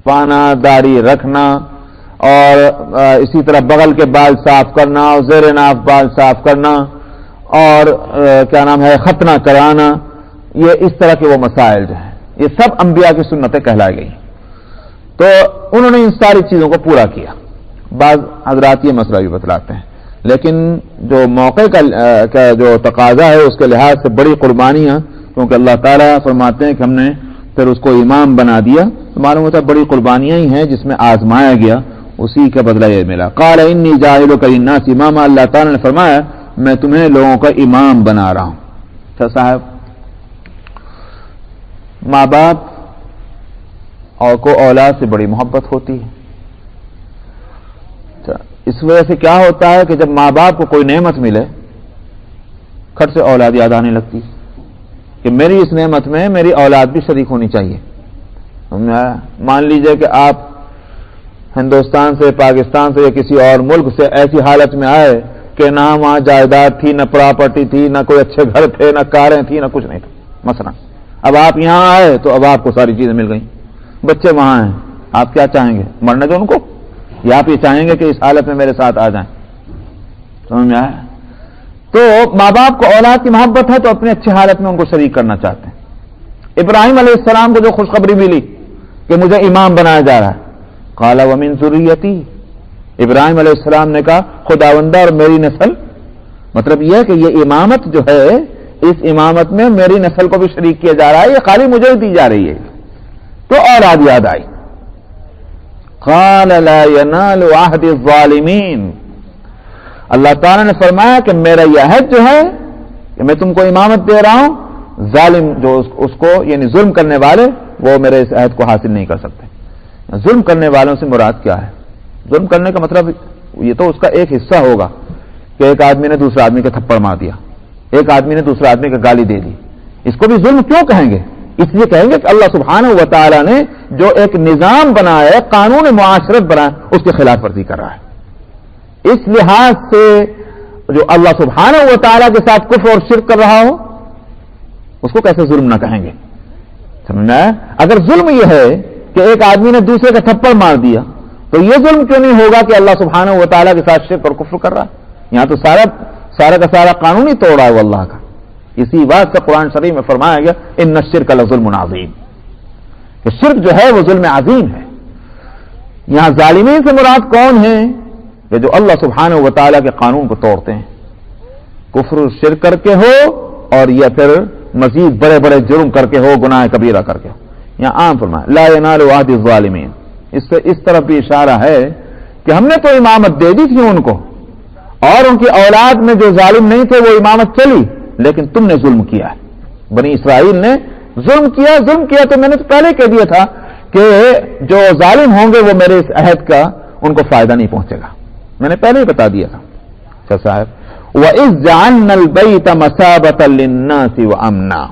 پانا، داڑھی رکھنا، اور اسی طرح بغل کے بال صاف کرنا، اور زیر ناف بال صاف کرنا، اور کیا نام ہے ختنہ کرانا، یہ اس طرح کے وہ مسائل جو ہیں یہ سب انبیاء کی سنتیں کہلائی گئی. تو انہوں نے ان ساری چیزوں کو پورا کیا. بعض حضرات یہ مسئلہ بھی بتلاتے ہیں، لیکن جو موقع کا جو تقاضا ہے اس کے لحاظ سے بڑی قربانیاں، کیونکہ اللہ تعالیٰ فرماتے ہیں کہ ہم نے پھر اس کو امام بنا دیا، تو معلوم ہوتا ہے بڑی قربانیاں ہی ہیں جس میں آزمایا گیا، اسی کا بدلہ یہ ملا. قال انی جاعلک للناس اماما، اللہ تعالیٰ نے فرمایا میں تمہیں لوگوں کا امام بنا رہا ہوں. اچھا صاحب، ماں باپ اور کو اولاد سے بڑی محبت ہوتی ہے. اس وجہ سے کیا ہوتا ہے کہ جب ماں باپ کو کوئی نعمت ملے کھٹ سے اولاد یاد آنے لگتی کہ میری اس نعمت میں میری اولاد بھی شریک ہونی چاہیے. مان لیجئے کہ آپ ہندوستان سے، پاکستان سے یا کسی اور ملک سے ایسی حالت میں آئے کہ نہ وہاں جائیداد تھی، نہ پراپرٹی تھی، نہ کوئی اچھے گھر تھے، نہ کاریں تھیں، نہ کچھ نہیں تھا مثلا. اب آپ یہاں آئے تو اب آپ کو ساری چیزیں مل گئیں، بچے وہاں ہیں، آپ کیا چاہیں گے؟ مرنے دو ان کو، یا آپ یہ چاہیں گے کہ اس حالت میں میرے ساتھ آ جائیں؟ سمجھ میں آیا؟ تو ماں باپ کو اولاد کی محبت ہے تو اپنی اچھی حالت میں ان کو شریک کرنا چاہتے ہیں. ابراہیم علیہ السلام کو جو خوشخبری ملی کہ مجھے امام بنایا جا رہا ہے، قال ومن ذریتی، ابراہیم علیہ السلام نے کہا خداوندہ اور میری نسل، مطلب یہ ہے کہ یہ امامت جو ہے اس امامت میں میری نسل کو بھی شریک کیا جا رہا ہے، یہ خالی مجھے دی جا رہی ہے. تو اولاد یاد آئی. قال لا ينال عهد الظالمین، اللہ تعالیٰ نے فرمایا کہ میرا یہ عہد جو ہے کہ میں تم کو امامت دے رہا ہوں، ظالم جو اس کو یعنی ظلم کرنے والے وہ میرے اس عہد کو حاصل نہیں کر سکتے. ظلم کرنے والوں سے مراد کیا ہے؟ ظلم کرنے کا مطلب یہ تو اس کا ایک حصہ ہوگا کہ ایک آدمی نے دوسرے آدمی کا تھپڑ مار دیا، ایک آدمی نے دوسرے آدمی کا گالی دے دی. اس کو بھی ظلم کیوں کہیں گے؟ اس لیے کہیں گے کہ اللہ سبحانہ و تعالی نے جو ایک نظام بنایا ہے، قانون معاشرت بنایا، اس کی خلاف ورزی کر رہا ہے. اس لحاظ سے جو اللہ سبحانہ و تعالی کے ساتھ کفر اور شرک کر رہا ہو اس کو کیسے ظلم نہ کہیں گے؟ سمجھنا ہے؟ اگر ظلم یہ ہے کہ ایک آدمی نے دوسرے کا تھپڑ مار دیا تو یہ ظلم کیوں نہیں ہوگا کہ اللہ سبحانہ و تعالیٰ کے ساتھ شرک اور کفر کر رہا ہے؟ یہاں تو سارا کا سارا قانون ہی توڑ رہا ہے وہ اللہ کا. اسی بات سے قرآن شریف میں فرمایا گیا ان الشرک لظلم عظیم، کہ شرک جو ہے وہ ظلم عظیم ہے. یہاں ظالمین سے مراد کون ہیں؟ کہ جو اللہ سبحانہ و تعالیٰ کے قانون کو توڑتے ہیں، کفر شرک کر کے ہو اور یا پھر مزید بڑے بڑے جرم کر کے ہو، گناہ کبیرہ کر کے ہو. یہاں عام فرمایا لا ینال عہد الظالمین. اس سے اس طرف بھی اشارہ ہے کہ ہم نے تو امامت دے دی تھی ان کو، اور ان کی اولاد میں جو ظالم نہیں تھے وہ امامت چلی، لیکن تم نے ظلم کیا ہے. بنی اسرائیل نے ظلم کیا تو میں نے تو پہلے کہہ دیا تھا کہ جو ظالم ہوں گے وہ میرے اس عہد کا ان کو فائدہ نہیں پہنچے گا، میں نے پہلے ہی بتا دیا تھا. اچھا صاحب، وَإِذْ جَعَلْنَا الْبَيْتَ مَثَابَةً لِلنَّاسِ وَأَمْنًا،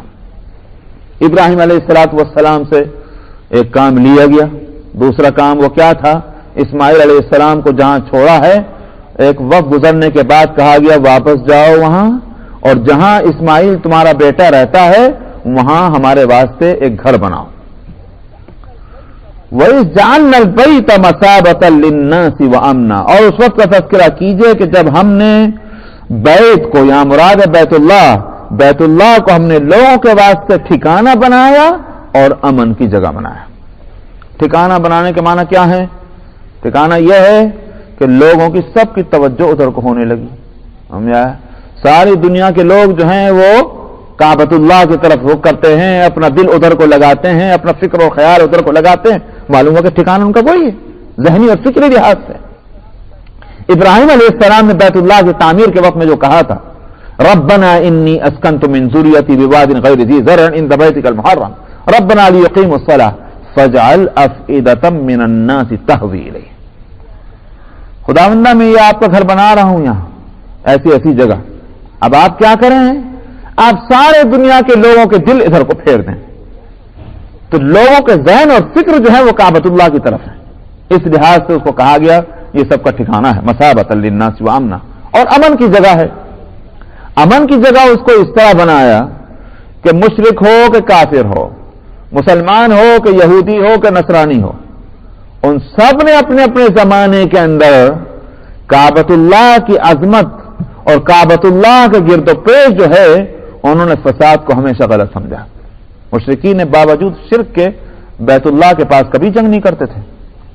ابراہیم علیہ الصلوۃ والسلام سے ایک کام لیا گیا. دوسرا کام وہ کیا تھا؟ اسماعیل علیہ السلام کو جہاں چھوڑا ہے ایک وقت گزرنے کے بعد کہا گیا واپس جاؤ وہاں، اور جہاں اسماعیل تمہارا بیٹا رہتا ہے وہاں ہمارے واسطے ایک گھر بناؤ. وَإِذْ جَعَلْنَا الْبَيْتَ مَثَابَةً لِلنَّاسِ وَأَمْنًا، اور اس وقت کا تذکرہ کیجئے کہ جب ہم نے بیت کو، یہاں مراد ہے بیت اللہ کو ہم نے لوگوں کے واسطے ٹھکانہ بنایا اور امن کی جگہ بنایا. ٹھکانہ بنانے کے معنی کیا ہے؟ ٹھکانہ یہ ہے کہ لوگوں کی سب کی توجہ ادھر کو ہونے لگی. سمجھا؟ ساری دنیا کے لوگ جو ہیں وہ کعبۃ اللہ کی طرف رخ کرتے ہیں، اپنا دل ادھر کو لگاتے ہیں، اپنا فکر و خیال ادھر کو لگاتے ہیں. معلوم ہو کہ ٹھکانہ ان کا وہی ہے ذہنی اور فکری لحاظ سے. ابراہیم علیہ السلام نے بیت اللہ کی تعمیر کے وقت میں جو کہا تھا ربنا انی اسکنت من ذریتی بواد غیر ذی زرع عند بیتک المحرم ربنا لیقیموا الصلاۃ فاجعل افئدۃ من الناس تهوی الیہ، خداوندہ میں یہ آپ کا گھر بنا رہا ہوں یہاں ایسی جگہ. اب آپ کیا کریں؟ آپ سارے دنیا کے لوگوں کے دل ادھر کو پھیر دیں تو لوگوں کے ذہن اور فکر جو ہے وہ کعبۃ اللہ کی طرف ہے. اس لحاظ سے اس کو کہا گیا یہ سب کا ٹھکانہ ہے مثابۃ للناس وامنا، اور امن کی جگہ ہے. امن کی جگہ اس کو اس طرح بنایا کہ مشرک ہو کہ کافر ہو، مسلمان ہو کہ یہودی ہو کہ نصرانی ہو، ان سب نے اپنے اپنے زمانے کے اندر کعبۃ اللہ کی عظمت اور کعبۃ اللہ کے گرد و پیش جو ہے انہوں نے فساد کو ہمیشہ غلط سمجھا. مشرکین نے باوجود شرک کے بیت اللہ کے پاس کبھی جنگ نہیں کرتے تھے.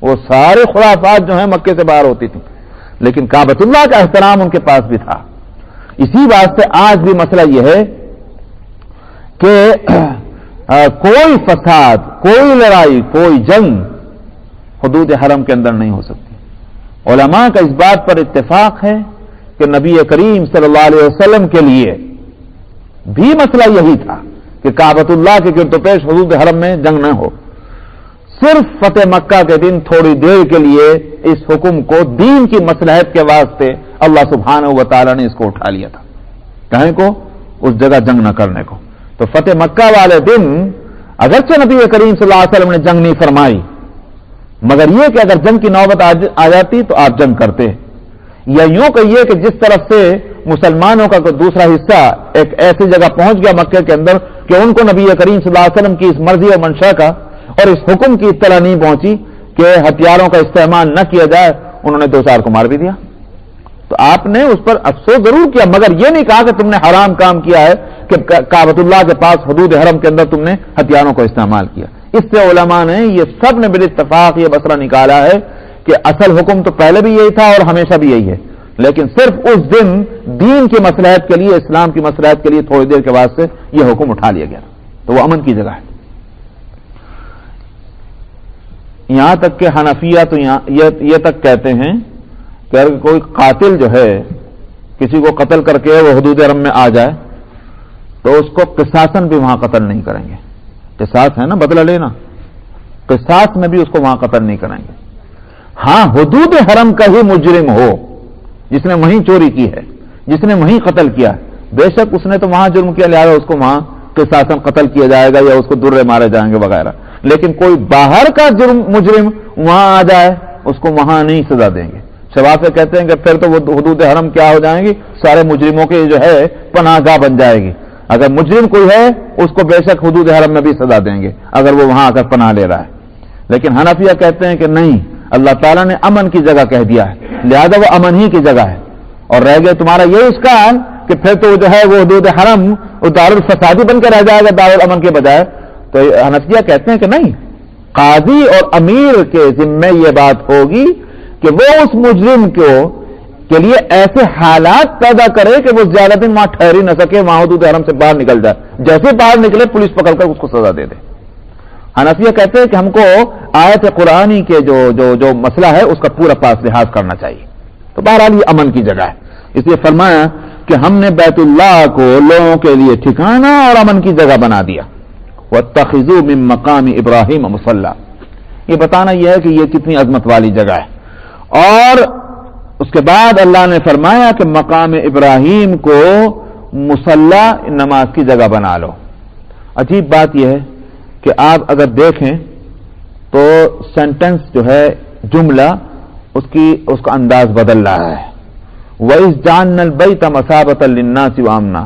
وہ سارے خرافات جو ہیں مکے سے باہر ہوتی تھی, لیکن کعبۃ اللہ کا احترام ان کے پاس بھی تھا. اسی واسطے آج بھی مسئلہ یہ ہے کہ کوئی فساد, کوئی لڑائی, کوئی جنگ حدود حرم کے اندر نہیں ہو سکتی. علماء کا اس بات پر اتفاق ہے کہ نبی کریم صلی اللہ علیہ وسلم کے لیے بھی مسئلہ یہی تھا کہ کعبۃ اللہ کے گرد و پیش حدود حرم میں جنگ نہ ہو. صرف فتح مکہ کے دن تھوڑی دیر کے لیے اس حکم کو دین کی مصلحت کے واسطے اللہ سبحانہ و تعالی نے اس کو اٹھا لیا تھا. کہیں کو اس جگہ جنگ نہ کرنے کو. تو فتح مکہ والے دن اگرچہ نبی کریم صلی اللہ علیہ وسلم نے جنگ نہیں فرمائی, مگر یہ کہ اگر جنگ کی نوبت آ جاتی تو آپ جنگ کرتے. یا یوں کہیے کہ جس طرف سے مسلمانوں کا دوسرا حصہ ایک ایسی جگہ پہنچ گیا مکے کے اندر کہ ان کو نبی کریم صلی اللہ علیہ وسلم کی اس مرضی اور منشا کا اور اس حکم کی اطلاع نہیں پہنچی کہ ہتھیاروں کا استعمال نہ کیا جائے, انہوں نے 2 چار کو مار بھی دیا. تو آپ نے اس پر افسوس ضرور کیا, مگر یہ نہیں کہا کہ تم نے حرام کام کیا ہے کہ کعبۃ اللہ کے پاس حدود حرم کے اندر تم نے ہتھیاروں کو استعمال کیا. اس سے علماء نے یہ سب نے بالاتفاق یہ مسئلہ نکالا ہے کہ اصل حکم تو پہلے بھی یہی تھا اور ہمیشہ بھی یہی ہے, لیکن صرف اس دن دین کی مصلحت کے لیے, اسلام کی مصلحت کے لیے تھوڑی دیر کے بعد سے یہ حکم اٹھا لیا گیا. تو وہ امن کی جگہ ہے. یہاں تک کہ حنفیہ تو یہ تک کہتے ہیں کہ اگر کوئی قاتل جو ہے کسی کو قتل کر کے وہ حدود حرم میں آ جائے تو اس کو قصاصاً بھی وہاں قتل نہیں کریں گے. قصاص ہے نا, بدلہ لینا, قصاص میں بھی اس کو وہاں قتل نہیں کریں گے. ہاں حدود حرم کا ہی مجرم ہو جس نے وہیں چوری کی ہے, جس نے وہیں قتل کیا, بے شک اس نے تو وہاں جرم کیا, لہذا اس کو وہاں قصاصاً قتل کیا جائے گا یا اس کو درے مارے جائیں گے وغیرہ. لیکن کوئی باہر کا مجرم وہاں آ جائے اس کو وہاں نہیں سزا دیں گے. شفاف کہتے ہیں کہ پھر تو وہ حدود حرم کیا ہو جائیں گی, سارے مجرموں کے جو ہے پناہ گاہ بن جائے گی. اگر مجرم کوئی ہے اس کو بے شک حدود حرم میں بھی سزا دیں گے اگر وہ وہاں آ کر پناہ لے رہا ہے. لیکن حنفیہ کہتے ہیں کہ نہیں, اللہ تعالیٰ نے امن کی جگہ کہہ دیا ہے, لہذا وہ امن ہی کی جگہ ہے. اور رہ گیا تمہارا یہ اشکال کہ پھر تو جو ہے وہ حدود حرم دار الفسادی بن کے رہ جائے گا دار الامن کے بجائے. تو حنفیہ کہتے ہیں کہ نہیں, قاضی اور امیر کے ذمے یہ بات ہوگی کہ وہ اس مجرم کے لیے ایسے حالات پیدا کرے کہ وہ زیادہ دن وہاں ٹھہر ہی نہ سکے, وہاں حدود حرم سے باہر نکل جائے, جیسے باہر نکلے پولیس پکڑ کر اس کو سزا دے دے. حنفیہ کہتے ہیں کہ ہم کو آیت قرآنی کے جو مسئلہ ہے اس کا پورا پاس لحاظ کرنا چاہیے. تو بہرحال یہ امن کی جگہ ہے, اس لیے فرمایا کہ ہم نے بیت اللہ کو لوگوں کے لیے ٹھکانہ اور امن کی جگہ بنا دیا. وَاتَّخِذُوا مِن مَّقَامِ إِبْرَاهِيمَ مُصَلًّى, یہ بتانا یہ ہے کہ یہ کتنی عظمت والی جگہ ہے. اور اس کے بعد اللہ نے فرمایا کہ مقام ابراہیم کو مصلی نماز کی جگہ بنا لو. عجیب بات یہ ہے کہ آپ اگر دیکھیں تو سینٹنس جو ہے جملہ اس کا انداز بدل رہا ہے. وَإِذْ جَعَلْنَا الْبَيْتَ مَثَابَةً لِلنَّاسِ وَأَمْنًا,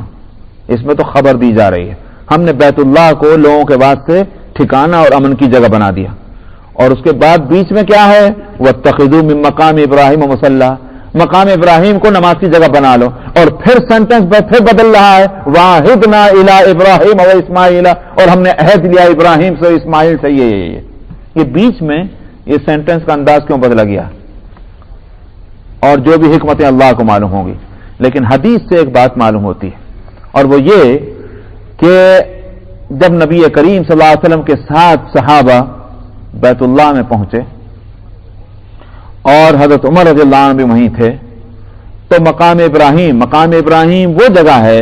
اس میں تو خبر دی جا رہی ہے ہم نے بیت اللہ کو لوگوں کے واسطے ٹھکانہ اور امن کی جگہ بنا دیا. اور اس کے بعد بیچ میں کیا ہے, وَاتَّخِذُوا مِن مَّقَامِ إِبْرَاهِيمَ مُصَلًّى, مقام ابراہیم کو نماز کی جگہ بنا لو. اور پھر سینٹنس پھر بدل رہا ہے, وَعَهِدْنَا إِلَىٰ إِبْرَاهِيمَ وَإِسْمَاعِيلَ, اور ہم نے عہد لیا ابراہیم سے اسماعیل سے. یہ بیچ میں یہ سینٹنس کا انداز کیوں بدلا گیا, اور جو بھی حکمتیں اللہ کو معلوم ہوں گی. لیکن حدیث سے ایک بات معلوم ہوتی ہے, اور وہ یہ کہ جب نبی کریم صلی اللہ علیہ وسلم کے 7 صحابہ بیت اللہ میں پہنچے اور حضرت عمر رضی اللہ عنہ بھی وہیں تھے, تو مقام ابراہیم وہ جگہ ہے,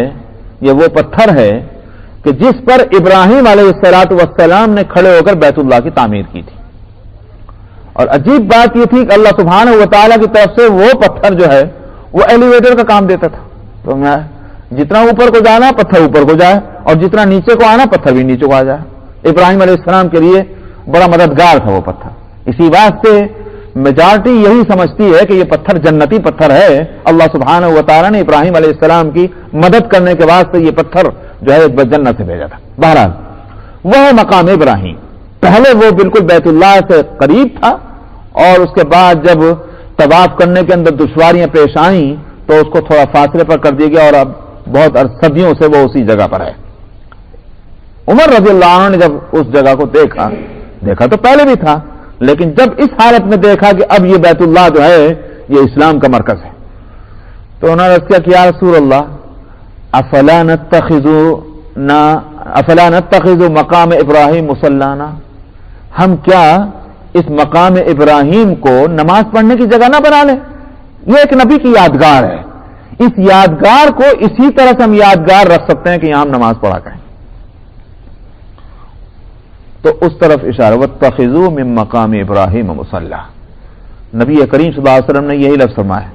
یہ وہ پتھر ہے کہ جس پر ابراہیم علیہ السلام نے کھڑے ہو کر بیت اللہ کی تعمیر کی تھی. اور عجیب بات یہ تھی کہ اللہ سبحانہ و تعالیٰ کی طرف سے وہ پتھر جو ہے وہ ایلیویٹر کا کام دیتا تھا. تو جتنا اوپر کو جانا پتھر اوپر کو جائے, اور جتنا نیچے کو آنا پتھر بھی نیچے کو آ جائے. ابراہیم علیہ السلام کے لیے بڑا مددگار تھا وہ پتھر. اسی واسطے میجارٹی یہی سمجھتی ہے کہ یہ پتھر جنتی پتھر ہے. اللہ سبحانہ و تعالیٰ نے ابراہیم علیہ السلام کی مدد کرنے کے واسطے یہ پتھر جو ہے جنت سے بھیجا تھا. بہرحال وہ ہے مقام ابراہیم. پہلے وہ بالکل بیت اللہ سے قریب تھا, اور اس کے بعد جب طواف کرنے کے اندر دشواریاں پیش آئیں تو اس کو تھوڑا فاصلے پر کر دیا گیا اور اب بہت صدیوں سے وہ اسی جگہ پر ہے. عمر رضی اللہ عنہ نے جب اس جگہ کو دیکھا تو پہلے بھی تھا، لیکن جب اس حالت میں دیکھا کہ اب یہ بیت اللہ جو ہے یہ اسلام کا مرکز ہے تو انہوں نے عرض کیا کہ یا رسول اللہ افلا نتخذ مقام ابراہیم مصلانا، ہم کیا اس مقام ابراہیم کو نماز پڑھنے کی جگہ نہ بنا لیں؟ یہ ایک نبی کی یادگار ہے، اس یادگار کو اسی طرح سے ہم یادگار رکھ سکتے ہیں کہ یہاں ہم نماز پڑھا کریں. تو اس طرف اشارہ واتخذوا من مقام ابراہیم مصلی، نبی کریم صلی اللہ علیہ وسلم نے یہی لفظ فرمایا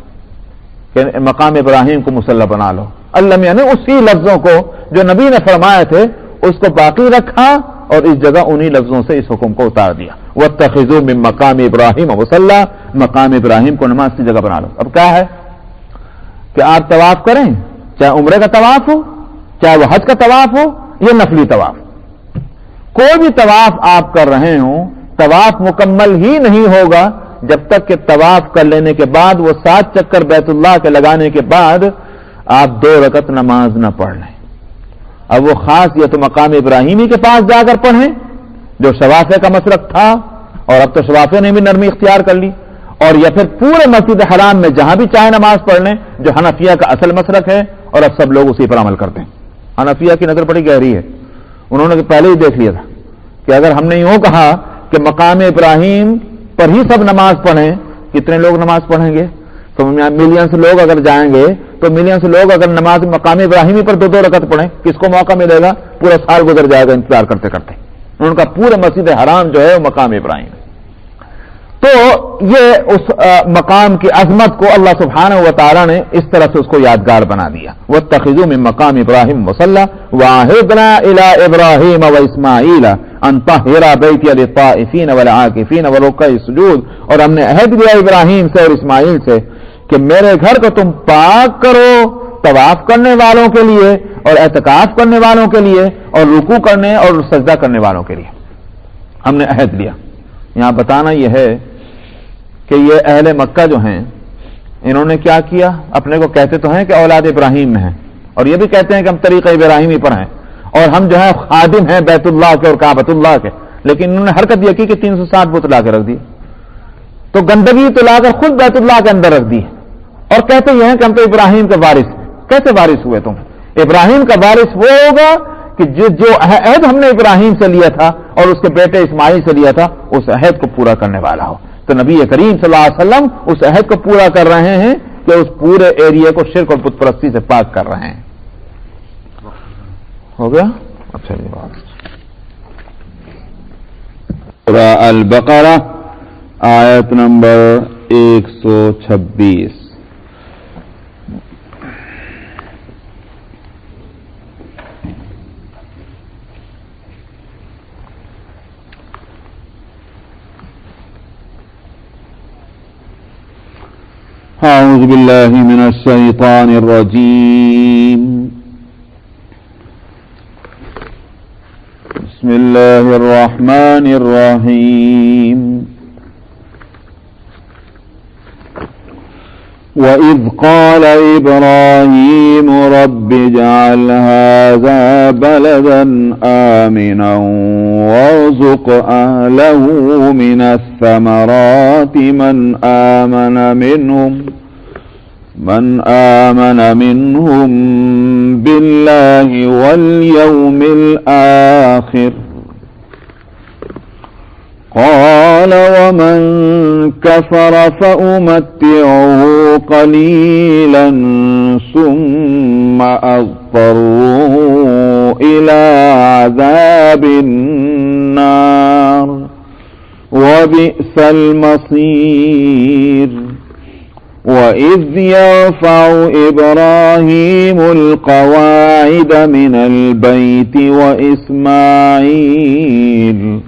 کہ مقام ابراہیم کو مصلی بنا لو. اللہ یعنی اسی لفظوں کو جو نبی نے فرمائے تھے اس کو باقی رکھا اور اس جگہ انہی لفظوں سے اس حکم کو اتار دیا. واتخذوا من مقام ابراہیم مصلی، مقام ابراہیم کو نماز کی جگہ بنا لو. اب کیا ہے کہ آپ طواف کریں، چاہے عمرے کا طواف ہو، چاہے وہ حج کا طواف ہو یا نفلی طواف، کوئی بھی طواف آپ کر رہے ہوں، طواف مکمل ہی نہیں ہوگا جب تک کہ طواف کر لینے کے بعد وہ 7 چکر بیت اللہ کے لگانے کے بعد آپ 2 رکعت نماز نہ پڑھ لیں. اب وہ خاص یا تو مقام ابراہیمی کے پاس جا کر پڑھیں جو شوافے کا مسلک تھا اور اب تو شوافے نے بھی نرمی اختیار کر لی، اور یا پھر پورے مسجد حرام میں جہاں بھی چاہے نماز پڑھ لیں جو حنفیہ کا اصل مسلک ہے اور اب سب لوگ اسی پر عمل کرتے ہیں. حنفیہ کی نظر بڑی گہری ہے، انہوں نے پہلے ہی دیکھ لیا تھا کہ اگر ہم نے یوں کہا کہ مقام ابراہیم پر ہی سب نماز پڑھیں، کتنے لوگ نماز پڑھیں گے؟ تو ملینز لوگ اگر جائیں گے تو ملینز لوگ اگر نماز مقام ابراہیمی پر 2 رکعت پڑھیں کس کو موقع ملے گا؟ پورا سال گزر جائے گا انتظار کرتے کرتے. ان کا پورے مسجد حرام جو ہے وہ مقام ابراہیم ہے. تو یہ اس مقام کی عظمت کو اللہ سبحانہ و تعالی نے اس طرح سے اس کو یادگار بنا دیا. واتخذوا من مقام ابراہیم مصلی وعہدنا الی ابراہیم واسماعیل ان طہر بیتی للطائفین والعاکفین ورکع السجود، اور ہم نے عہد لیا ابراہیم سے اور اسماعیل سے کہ میرے گھر کو تم پاک کرو طواف کرنے والوں کے لیے اور اعتکاف کرنے والوں کے لیے اور رکوع کرنے اور سجدہ کرنے والوں کے لیے ہم نے عہد لیا. یہاں بتانا یہ ہے کہ یہ اہل مکہ جو ہیں انہوں نے کیا کیا، اپنے کو کہتے تو ہیں کہ اولاد ابراہیم میں ہیں اور یہ بھی کہتے ہیں کہ ہم طریقہ ابراہیمی پر ہیں اور ہم جو ہے خادم ہیں بیت اللہ کے اور کعبۃ اللہ کے، لیکن انہوں نے حرکت یہ کی کہ 360 بت لا کے رکھ دی، تو گندگی تو لا کر خود بیت اللہ کے اندر رکھ دی اور کہتے یہ ہیں کہ ہم تو ابراہیم کے وارث ہیں. کیسے وارث ہوئے تم؟ ابراہیم کا وارث وہ ہوگا کہ جو عہد ہم نے ابراہیم سے لیا تھا اور اس کے بیٹے اسماعیل سے لیا تھا اس عہد کو پورا کرنے والا ہو. تو نبی کریم صلی اللہ علیہ وسلم اس عہد کو پورا کر رہے ہیں کہ اس پورے ایریے کو شرک اور بت پرستی سے پاک کر رہے ہیں. ہو گیا؟ اچھا یہ بات سورہ البقرہ آیت نمبر 126. اعوذ باللہ من الشیطان الرجیم. بسم اللہ الرحمن الرحیم. وَإِذْ قَالَ إِبْرَاهِيمُ رَبِّ اجْعَلْ هَٰذَا بَلَدًا آمِنًا وَارْزُقْ أَهْلَهُ مِنَ الثَّمَرَاتِ مَنْ آمَنَ مِنْهُمْ بِاللَّهِ وَالْيَوْمِ الْآخِرِ قال ومن كفر فأمتعه قليلا ثم أضطره إلى عذاب النار وبئس المصير. وإذ يرفع إبراهيم القواعد من البيت وإسماعيل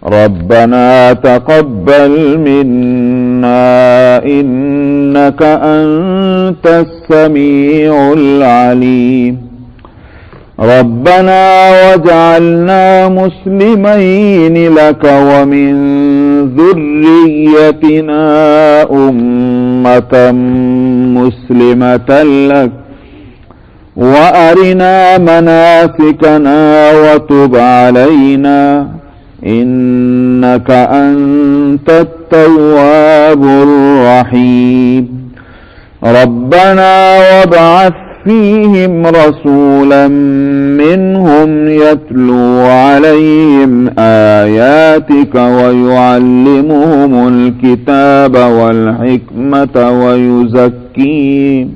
ربنا تقبل منا إنك أنت السميع العليم. ربنا واجعلنا مسلمين لك ومن ذريتنا أمة مسلمة لك وأرنا مناسكنا وتب علينا إنك أنت التواب الرحيم ربنا وابعث فيهم رسولا منهم يتلو عليهم آياتك ويعلمهم الكتاب والحكمة ويزكيهم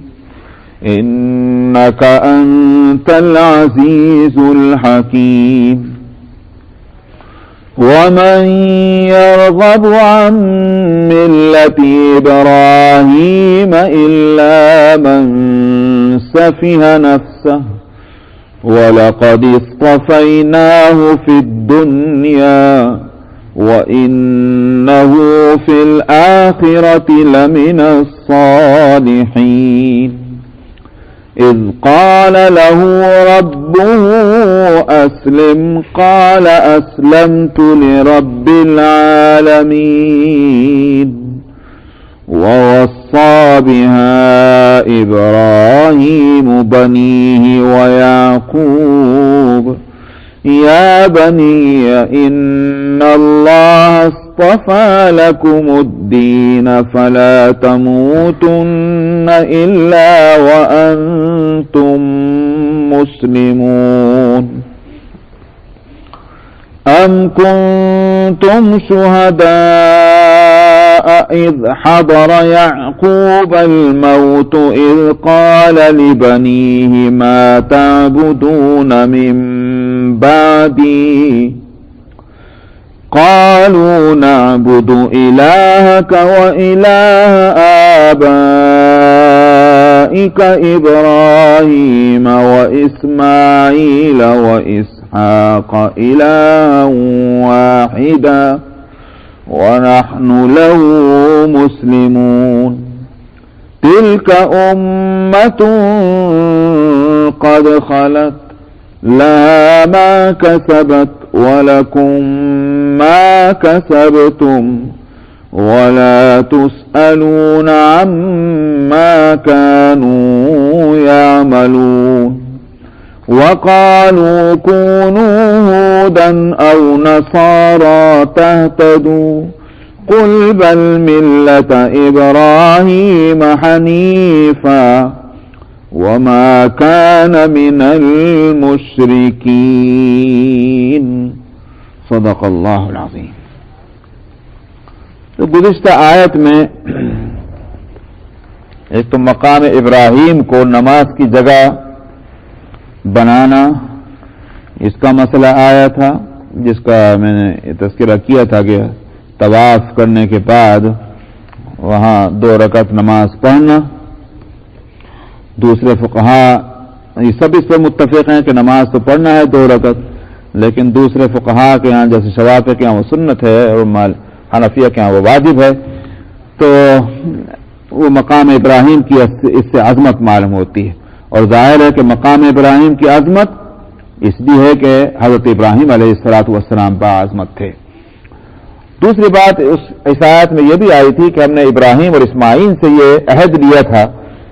إنك أنت العزيز الحكيم ومن يرغب عن ملة إبراهيم إلا من سفه نفسه ولقد اصطفيناه في الدنيا وإنه في الآخرة لمن الصالحين إذ قال له ربه أسلم قال أسلمت لرب العالمين ووصى بها إبراهيم بنيه ويعقوب يا بني إن الله اصطفى لكم الدين فلا تموتن إلا وأنتم مسلمون أم كنتم شهداء إذ حضر يعقوب الموت إذ قال لبنيه ما تعبدون من بعدي قالوا نعبد إلهك وإله آبائك إبراهيم وإسماعيل وإسحاق إلها واحدا ونحن له مسلمون تلك أمة قد خلت لها ما كسبت ولكم ما كسبتم ولا تسألون عما كانوا يعملون وقالوا كونوا هودا أو نصارى تهتدوا قل بل ملة إبراهيم حنيفا وما كان من المشركين صدق اللہ العظیم. تو گزشتہ آیت میں ایک تو مقام ابراہیم کو نماز کی جگہ بنانا اس کا مسئلہ آیا تھا، جس کا میں نے تذکرہ کیا تھا کہ طواف کرنے کے بعد وہاں 2 رکعت نماز پڑھنا. دوسرے فقہا یہ سب اس پر متفق ہیں کہ نماز تو پڑھنا ہے 2 رکعت، لیکن دوسرے فقہا کے ہاں جیسے شوافی کے ہاں وہ سنت ہے اور حنفیہ کے ہاں وہ واجب ہے. تو وہ مقام ابراہیم کی اس سے عظمت معلوم ہوتی ہے، اور ظاہر ہے کہ مقام ابراہیم کی عظمت اس لیے ہے کہ حضرت ابراہیم علیہ السلام با عظمت تھے. دوسری بات اس آیت میں یہ بھی آئی تھی کہ ہم نے ابراہیم اور اسماعیل سے یہ عہد لیا تھا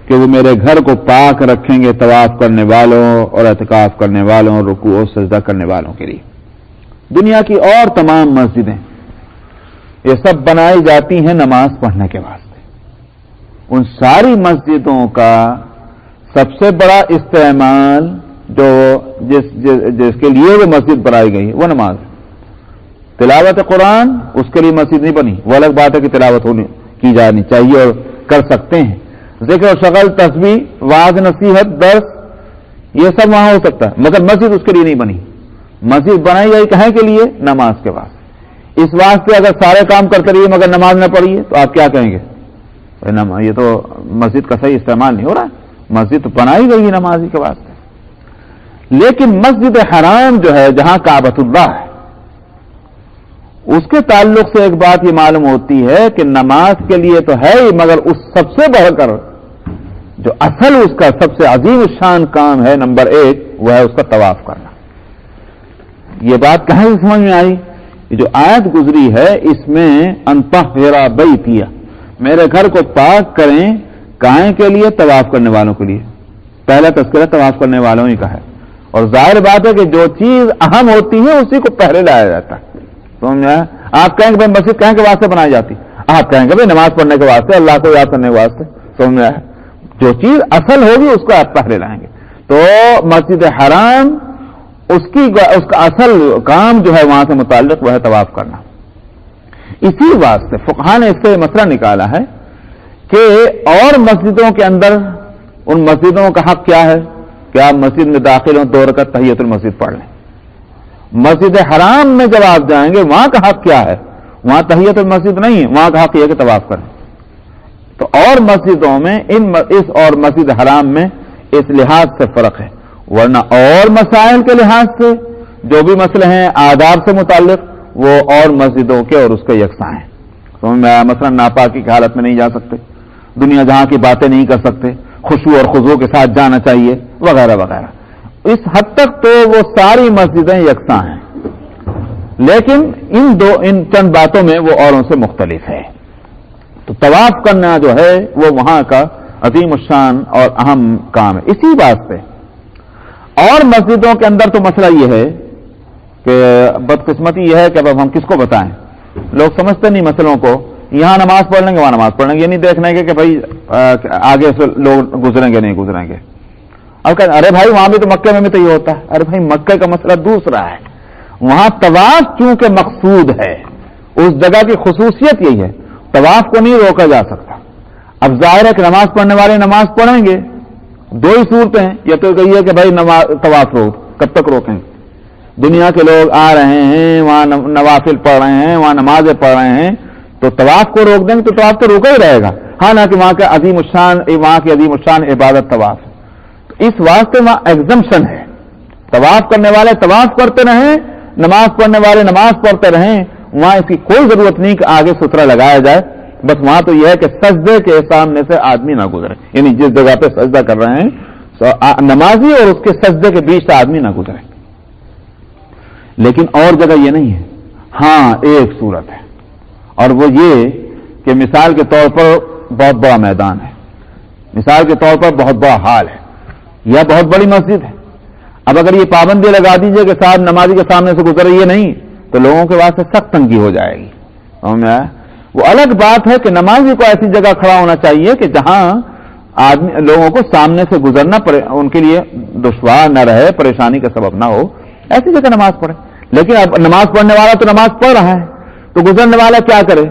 کہ وہ میرے گھر کو پاک رکھیں گے طواف کرنے والوں اور اعتکاف کرنے والوں اور رکوع و سجدہ کرنے والوں کے لیے. دنیا کی اور تمام مسجدیں یہ سب بنائی جاتی ہیں نماز پڑھنے کے واسطے. ان ساری مسجدوں کا سب سے بڑا استعمال جو جس کے لیے وہ مسجد بنائی گئی وہ نماز ہے. تلاوت قرآن اس کے لیے مسجد نہیں بنی، وہ الگ بات ہے کہ تلاوت کی جانی چاہیے اور کر سکتے ہیں. ذکر و شغل، تسبیح، واعظ، نصیحت، درس یہ سب وہاں ہو سکتا ہے، مگر مسجد اس کے لیے نہیں بنی. مسجد بنائی گئی کہیں کے لیے؟ نماز کے واسطے. اس واسطے اگر سارے کام کرتے رہیے مگر نماز نہ پڑھیے تو آپ کیا کہیں گے؟ یہ تو مسجد کا صحیح استعمال نہیں ہو رہا ہے. مسجد تو بنائی گئی ہے نمازی کے واسطے. لیکن مسجد حرام جو ہے جہاں کعبۃ اللہ ہے، اس کے تعلق سے ایک بات یہ معلوم ہوتی ہے کہ نماز کے لیے تو ہے ہی، مگر اس سب سے بڑھ کر جو اصل اس کا سب سے عظیم الشان کام ہے نمبر 1 وہ ہے اس کا طواف کرنا. یہ بات کہاں سے سمجھ میں آئی؟ جو آیت گزری ہے اس میں انطہر بیتیہ، میرے گھر کو پاک کریں، کائیں کے لیے؟ طواف کرنے والوں کے لیے. پہلا تذکرہ طواف کرنے والوں ہی کا ہے، اور ظاہر بات ہے کہ جو چیز اہم ہوتی ہے اسی کو پہلے لایا جاتا ہے. سمجھا؟ آپ کہیں گے بھائی مسجد کہیں کے واسطے بنائی جاتی، آپ کہیں گے بھائی نماز پڑھنے کے واسطے، اللہ کو یاد کرنے کے واسطے. سمجھا؟ جو چیز اصل ہوگی اس کو آپ پہلے لائیں گے. تو مسجد حرام اس کا اصل کام جو ہے وہاں سے متعلق وہ ہے طواف کرنا. اسی واسطے فقہاء نے اس سے مسئلہ نکالا ہے کہ اور مسجدوں کے اندر ان مسجدوں کا حق کیا ہے کہ آپ مسجد میں داخل ہوں 2 رکعت تحیۃ المسجد پڑھ لیں. مسجد حرام میں جب آپ جائیں گے وہاں کا حق کیا ہے؟ وہاں تحیۃ المسجد نہیں ہے، وہاں کا حق یہ ہے کہ طواف کریں. تو اور مسجدوں میں اس اور مسجد حرام میں اس لحاظ سے فرق ہے، ورنہ اور مسائل کے لحاظ سے جو بھی مسئلے ہیں آداب سے متعلق وہ اور مسجدوں کے اور اس کے یکساں ہیں. مثلا ناپاکی کی حالت میں نہیں جا سکتے، دنیا جہاں کی باتیں نہیں کر سکتے، خشوع اور خضوع کے ساتھ جانا چاہیے وغیرہ وغیرہ. اس حد تک تو وہ ساری مسجدیں یکساں ہیں، لیکن ان چند باتوں میں وہ اوروں سے مختلف ہے. تو طواف کرنا جو ہے وہ وہاں کا عظیم الشان اور اہم کام ہے. اسی بات سے اور مسجدوں کے اندر تو مسئلہ یہ ہے کہ بدقسمتی یہ ہے کہ اب ہم کس کو بتائیں، لوگ سمجھتے نہیں مسئلوں کو. یہاں نماز پڑھ لیں گے وہاں نماز پڑھ لیں گے، یہ نہیں دیکھنے کے کہ بھائی آگے سے لوگ گزریں گے نہیں گزریں گے. اب کہتے ارے بھائی وہاں بھی تو مکے میں بھی تو یہ ہوتا ہے. ارے بھائی مکے کا مسئلہ دوسرا ہے، وہاں طواف چونکہ مقصود ہے، اس جگہ کی خصوصیت یہی ہے، طواف کو نہیں روکا جا سکتا. اب ظاہر ہے کہ نماز پڑھنے والے نماز پڑھیں گے، 2 ہی صورتیں ہیں، یا تو کہیے کہ بھائی طواف روک، کب تک روکیں گے؟ دنیا کے لوگ آ رہے ہیں وہاں نوافل پڑھ رہے ہیں، وہاں نمازیں پڑھ رہے ہیں، تو طواف کو روک دیں گے تو طواف تو روکا ہی رہے گا. حالانکہ وہاں کی عظیم الشان عبادت طواف ہے. تو اس واسطے وہاں ایگزمپشن ہے، طواف کرنے والے طواف کرتے رہیں، نماز پڑھنے والے نماز پڑھتے رہیں. وہاں اس کی کوئی ضرورت نہیں کہ آگے سترا لگایا جائے. بس وہاں تو یہ ہے کہ سجدے کے سامنے سے آدمی نہ گزرے، یعنی جس جگہ پہ سجدہ کر رہے ہیں نمازی اور اس کے سجدے کے بیچ سے آدمی نہ گزرے. لیکن اور جگہ یہ نہیں ہے. ہاں ایک صورت ہے، اور وہ یہ کہ مثال کے طور پر بہت بڑا میدان ہے، مثال کے طور پر بہت بڑا حال ہے یا بہت بڑی مسجد ہے. اب اگر یہ پابندی لگا دیجئے کہ صاحب نمازی کے سامنے سے گزرے یہ نہیں، تو لوگوں کے واسطے سخت تنگی ہو جائے گی. وہ الگ بات ہے کہ نمازی کو ایسی جگہ کھڑا ہونا چاہیے کہ جہاں آدمی لوگوں کو سامنے سے گزرنا ان کے لیے دشوار نہ رہے، پریشانی کا سبب نہ ہو، ایسی جگہ نماز پڑھے. لیکن اب نماز پڑھنے والا تو نماز پڑھ رہا ہے، تو گزرنے والا کیا کرے؟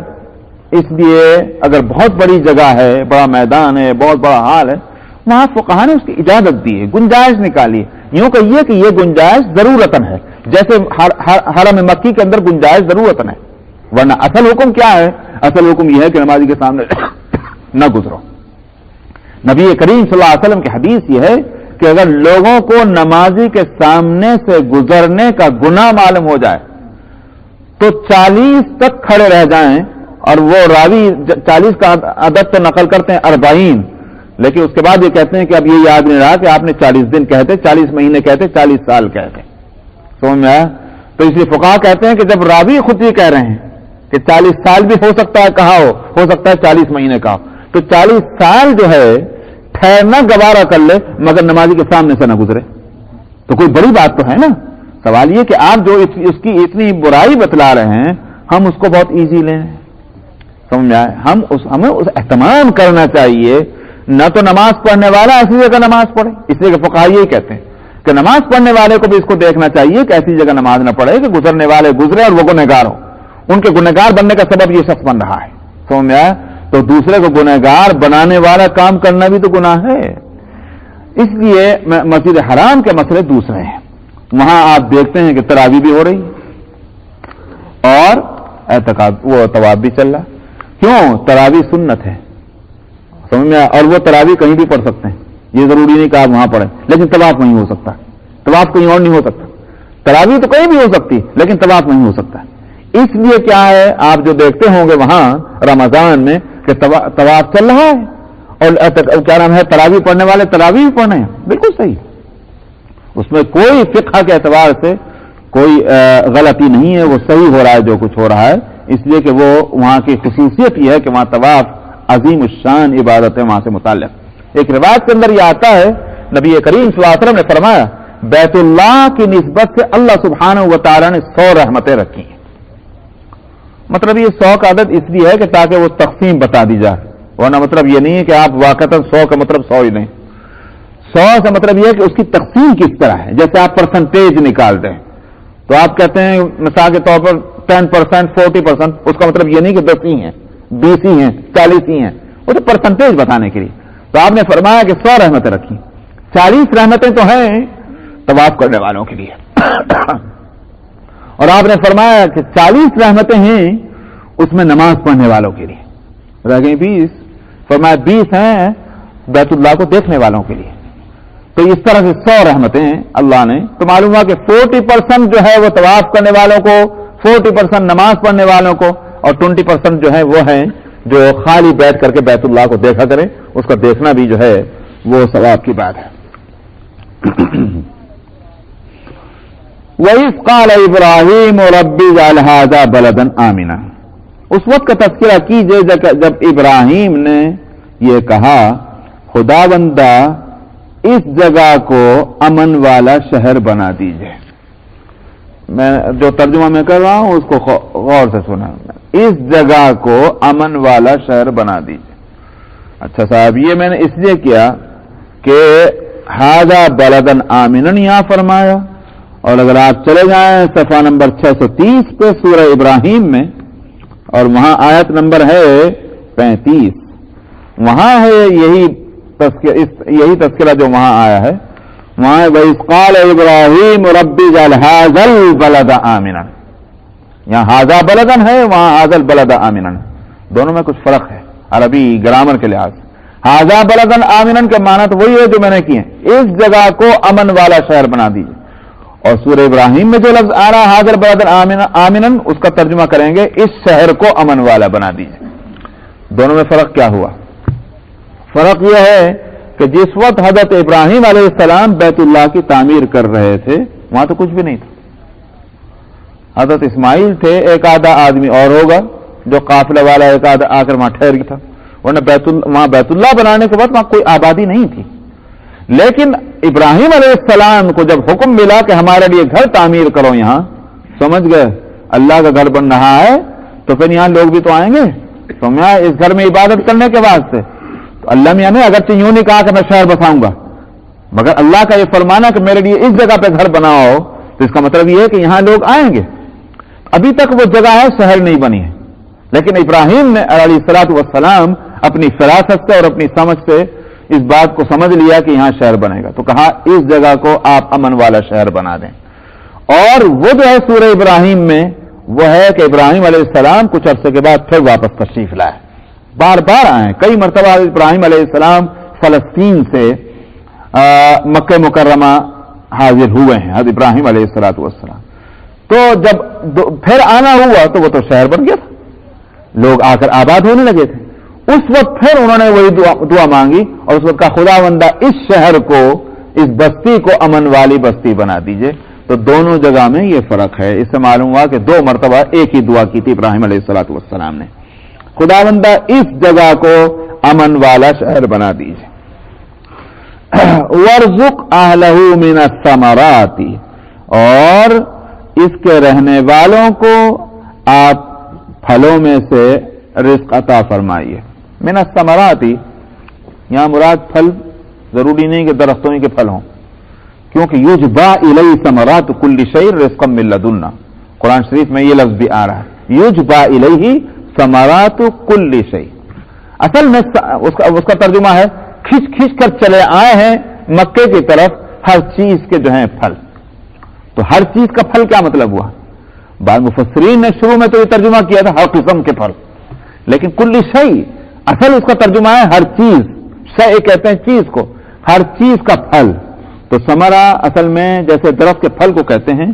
اس لیے اگر بہت بڑی جگہ ہے، بڑا میدان ہے، بہت بڑا حال ہے، وہاں فقہاء نے اس کی اجازت دی ہے، گنجائش نکالی ہے. یوں کہیے کہ یہ گنجائش ضرورتاً ہے، جیسے حرم مکی کے اندر گنجائش ضرورتاً ہے. ورنہ اصل حکم کیا ہے؟ اصل حکم یہ ہے کہ نمازی کے سامنے نہ گزرو. نبی کریم صلی اللہ علیہ وسلم کی حدیث یہ ہے کہ اگر لوگوں کو نمازی کے سامنے سے گزرنے کا گناہ معلوم ہو جائے تو 40 تک کھڑے رہ جائیں. اور وہ راوی 40 کا عدد تو نقل کرتے ہیں 40، لیکن اس کے بعد یہ کہتے ہیں کہ اب یہ یاد نہیں رہا کہ آپ نے 40 دن کہتے، 40 مہینے کہتے، 40 سال کہتے. سمجھ میں آیا؟ تو اس لیے فقہاء کہتے ہیں کہ جب راوی خود یہ کہہ رہے ہیں کہ 40 سال بھی ہو سکتا ہے کہا ہو سکتا ہے 40 مہینے کا ہو، تو 40 سال جو ہے ٹھہرنا گوارا کر لے مگر نمازی کے سامنے سے نہ گزرے. تو کوئی بڑی بات تو ہے نا. سوال یہ کہ آپ جو اس کی اتنی برائی بتلا رہے ہیں ہم اس کو بہت ایزی لیں. سمجھ میں آئے؟ ہمیں اس اہتمام کرنا چاہیے. نہ تو نماز پڑھنے والا ایسی جگہ نماز پڑھے، اس لیے کہ فقہاء یہی کہتے ہیں کہ نماز پڑھنے والے کو بھی اس کو دیکھنا چاہیے کہ ایسی جگہ نماز نہ پڑھے کہ گزرنے والے گزرے اور وہ گنہگار ہو. ان کے گنہگار بننے کا سبب یہ شخص بن رہا ہے. سمجھ میں آیا؟ تو دوسرے کو گنہگار بنانے والا کام کرنا بھی تو گناہ ہے. اس لیے مسجد حرام کے مسئلے دوسرے ہیں. وہاں آپ دیکھتے ہیں کہ تراویح بھی ہو رہی اور طواف بھی چل رہا. کیوں؟ تراویح سنت ہے. سمجھ میں آیا؟ اور وہ تراویح کہیں بھی پڑھ سکتے ہیں، یہ ضروری نہیں کہ آپ وہاں پڑھیں. لیکن طواف نہیں ہو سکتا، طواف کہیں اور نہیں ہو سکتا. تراویح تو کہیں بھی ہو سکتی لیکن طواف نہیں ہو سکتا. اس لیے کیا ہے، آپ جو دیکھتے ہوں گے وہاں رمضان میں کہ طواف چل رہا ہے اور کیا نام ہے تراویح پڑھنے والے تراویح بھی پڑھنے ہیں، بالکل صحیح، اس میں کوئی فقہ کے اعتبار سے کوئی غلطی نہیں ہے، وہ صحیح ہو رہا ہے جو کچھ ہو رہا ہے، اس لیے کہ وہ وہاں کی خصوصیت یہ ہے کہ وہاں طواف عظیم الشان عبادت ہے وہاں سے متعلق۔ ایک روایت کے اندر یہ آتا ہے نبی کریم صلی اللہ علیہ وسلم نے فرمایا بیت اللہ کی نسبت سے اللہ سبحانہ و تعالیٰ نے 100 رحمتیں رکھی ہیں۔ مطلب یہ 100 کا عدد اس لیے ہے کہ تاکہ وہ تقسیم بتا دی جائے، ورنہ مطلب یہ نہیں ہے کہ آپ واقعتاً 100 کا مطلب 100 ہی نہیں، 100 سے مطلب یہ ہے کہ اس کی تقسیم کس طرح ہے۔ جیسے آپ پرسنٹیج نکالتے ہیں تو آپ کہتے ہیں مثال کے طور پر 10%، 40%، اس کا مطلب یہ نہیں کہ 10 ہی ہیں، 20 ہی ہیں، 40 ہی ہیں، وہ تو پرسنٹیج بتانے کے لیے۔ تو آپ نے فرمایا کہ 100 رحمتیں رکھی، 40 رحمتیں تو ہیں طواف کرنے والوں کے لیے، اور آپ نے فرمایا کہ 40 رحمتیں ہیں اس میں نماز پڑھنے والوں کے لیے، رہ گئی 20، فرمایا 20 ہیں بیت اللہ کو دیکھنے والوں کے لیے۔ تو اس طرح سے 100 رحمتیں ہیں اللہ نے، تو معلوم ہوا کہ 40% جو ہے وہ طواف کرنے والوں کو، 40% نماز پڑھنے والوں کو، اور 20% جو ہے وہ ہیں جو خالی بیٹھ کر کے بیت اللہ کو دیکھا کریں، اس کا دیکھنا بھی جو ہے وہ ثواب کی بات ہے۔ وَإِذْ قَالَ إِبْرَاهِيمُ رَبِّ اجْعَلْ هَٰذَا بَلَدًا آمِنًا، اس وقت کا تذکرہ کیجئے جب ابراہیم نے یہ کہا خداوندہ اس جگہ کو امن والا شہر بنا دیجئے۔ میں جو ترجمہ میں کر رہا ہوں اس کو غور سے سنا، اس جگہ کو امن والا شہر بنا دیجئے۔ اچھا صاحب، یہ میں نے اس لیے کیا کہ ھذا بلدن آمنن یہاں فرمایا، اور اگر آپ چلے جائیں صفحہ نمبر 630 پہ سورہ ابراہیم میں، اور وہاں آیت نمبر ہے 35، وہاں ہے یہی تذکرہ جو وہاں آیا ہے، وہاں ہے وَإِذْ قَالَ إِبْرَاهِيمُ رَبِّ اجْعَلْ هَٰذَا الْبَلَدَ آمِنًا، یہاں ھذا بلدن ہے، وہاں ھذا البلد آمنًا، دونوں میں کچھ فرق ہے عربی گرامر کے لحاظ سے۔ ھذا بلدن آمنًا کے معنی تو وہی ہے جو میں نے کیے، اس جگہ کو امن والا شہر بنا دیجیے، اور سورہ ابراہیم میں جو لفظ آ رہا ہے ھذا البلد آمنًا، اس کا ترجمہ کریں گے اس شہر کو امن والا بنا دیجیے۔ دونوں میں فرق کیا ہوا؟ فرق یہ ہے کہ جس وقت حضرت ابراہیم علیہ السلام بیت اللہ کی تعمیر کر رہے تھے وہاں تو کچھ بھی نہیں تھا، حضرت اسماعیل تھے، ایک آدھا آدمی اور ہوگا جو قافلہ والا ایک آدھا آ کر وہاں ٹھہر گیا تھا، ورنہ وہاں بیت اللہ بنانے کے بعد وہاں کوئی آبادی نہیں تھی۔ لیکن ابراہیم علیہ السلام کو جب حکم ملا کہ ہمارے لیے گھر تعمیر کرو، یہاں سمجھ گئے اللہ کا گھر بن رہا ہے تو پھر یہاں لوگ بھی تو آئیں گے، تو میں اس گھر میں عبادت کرنے کے واسطے تو اللہ میاں نے اگرچہ یوں نہیں کہا کہ میں شہر بساؤں گا، مگر اللہ کا یہ فرمانا کہ میرے لیے اس جگہ پہ گھر بناؤ، تو اس کا مطلب یہ ہے کہ یہاں لوگ آئیں گے۔ ابھی تک وہ جگہ ہے شہر نہیں بنی ہے، لیکن ابراہیم نے علیہ الصلوۃ والسلام اپنی فراست سے اور اپنی سمجھ سے اس بات کو سمجھ لیا کہ یہاں شہر بنے گا، تو کہا اس جگہ کو آپ امن والا شہر بنا دیں۔ اور وہ جو ہے سورہ ابراہیم میں وہ ہے کہ ابراہیم علیہ السلام کچھ عرصے کے بعد پھر واپس تشریف لائے، بار بار آئے، کئی مرتبہ ابراہیم علیہ السلام فلسطین سے مکہ مکرمہ حاضر ہوئے ہیں حضرت ابراہیم علیہ الصلوۃ والسلام، تو جب پھر آنا ہوا تو وہ تو شہر بن گیا تھا، لوگ آ کر آباد ہونے لگے تھے۔ اس وقت پھر انہوں نے وہی دعا مانگی، اور اس وقت کا خداوندہ اس شہر کو، اس بستی کو امن والی بستی بنا دیجئے۔ تو دونوں جگہ میں یہ فرق ہے، اس سے معلوم ہوا کہ 2 مرتبہ ایک ہی دعا کی تھی ابراہیم علیہ الصلوۃ والسلام نے، خداوندہ اس جگہ کو امن والا شہر بنا دیجئے۔ وَارْزُقْ أَهْلَهُ مِنَ الثَّمَرَاتِ، اور اس کے رہنے والوں کو آپ پھلوں میں سے رزق عطا فرمائیے۔ من الثمرات یہاں مراد پھل ضروری نہیں کہ درختوں ہی کے پھل ہوں، کیونکہ یجبا الی ثمرات کل شیء رزقا من لدنا، قرآن شریف میں یہ لفظ بھی آ رہا ہے، یجبا الیہ ثمرات کل شیء، اصل میں اس کا ترجمہ ہے کھچ کھچ کر چلے آئے ہیں مکے کی طرف ہر چیز کے جو ہیں پھل۔ تو ہر چیز کا پھل کیا مطلب ہوا؟ بعض مفسرین نے شروع میں تو یہ ترجمہ کیا تھا ہر قسم کے پھل، لیکن کل شیء اصل اس کا ترجمہ ہے ہر چیز، شیء کہتے ہیں چیز کو، ہر چیز کا پھل۔ تو ثمرہ اصل میں جیسے درخت کے پھل کو کہتے ہیں،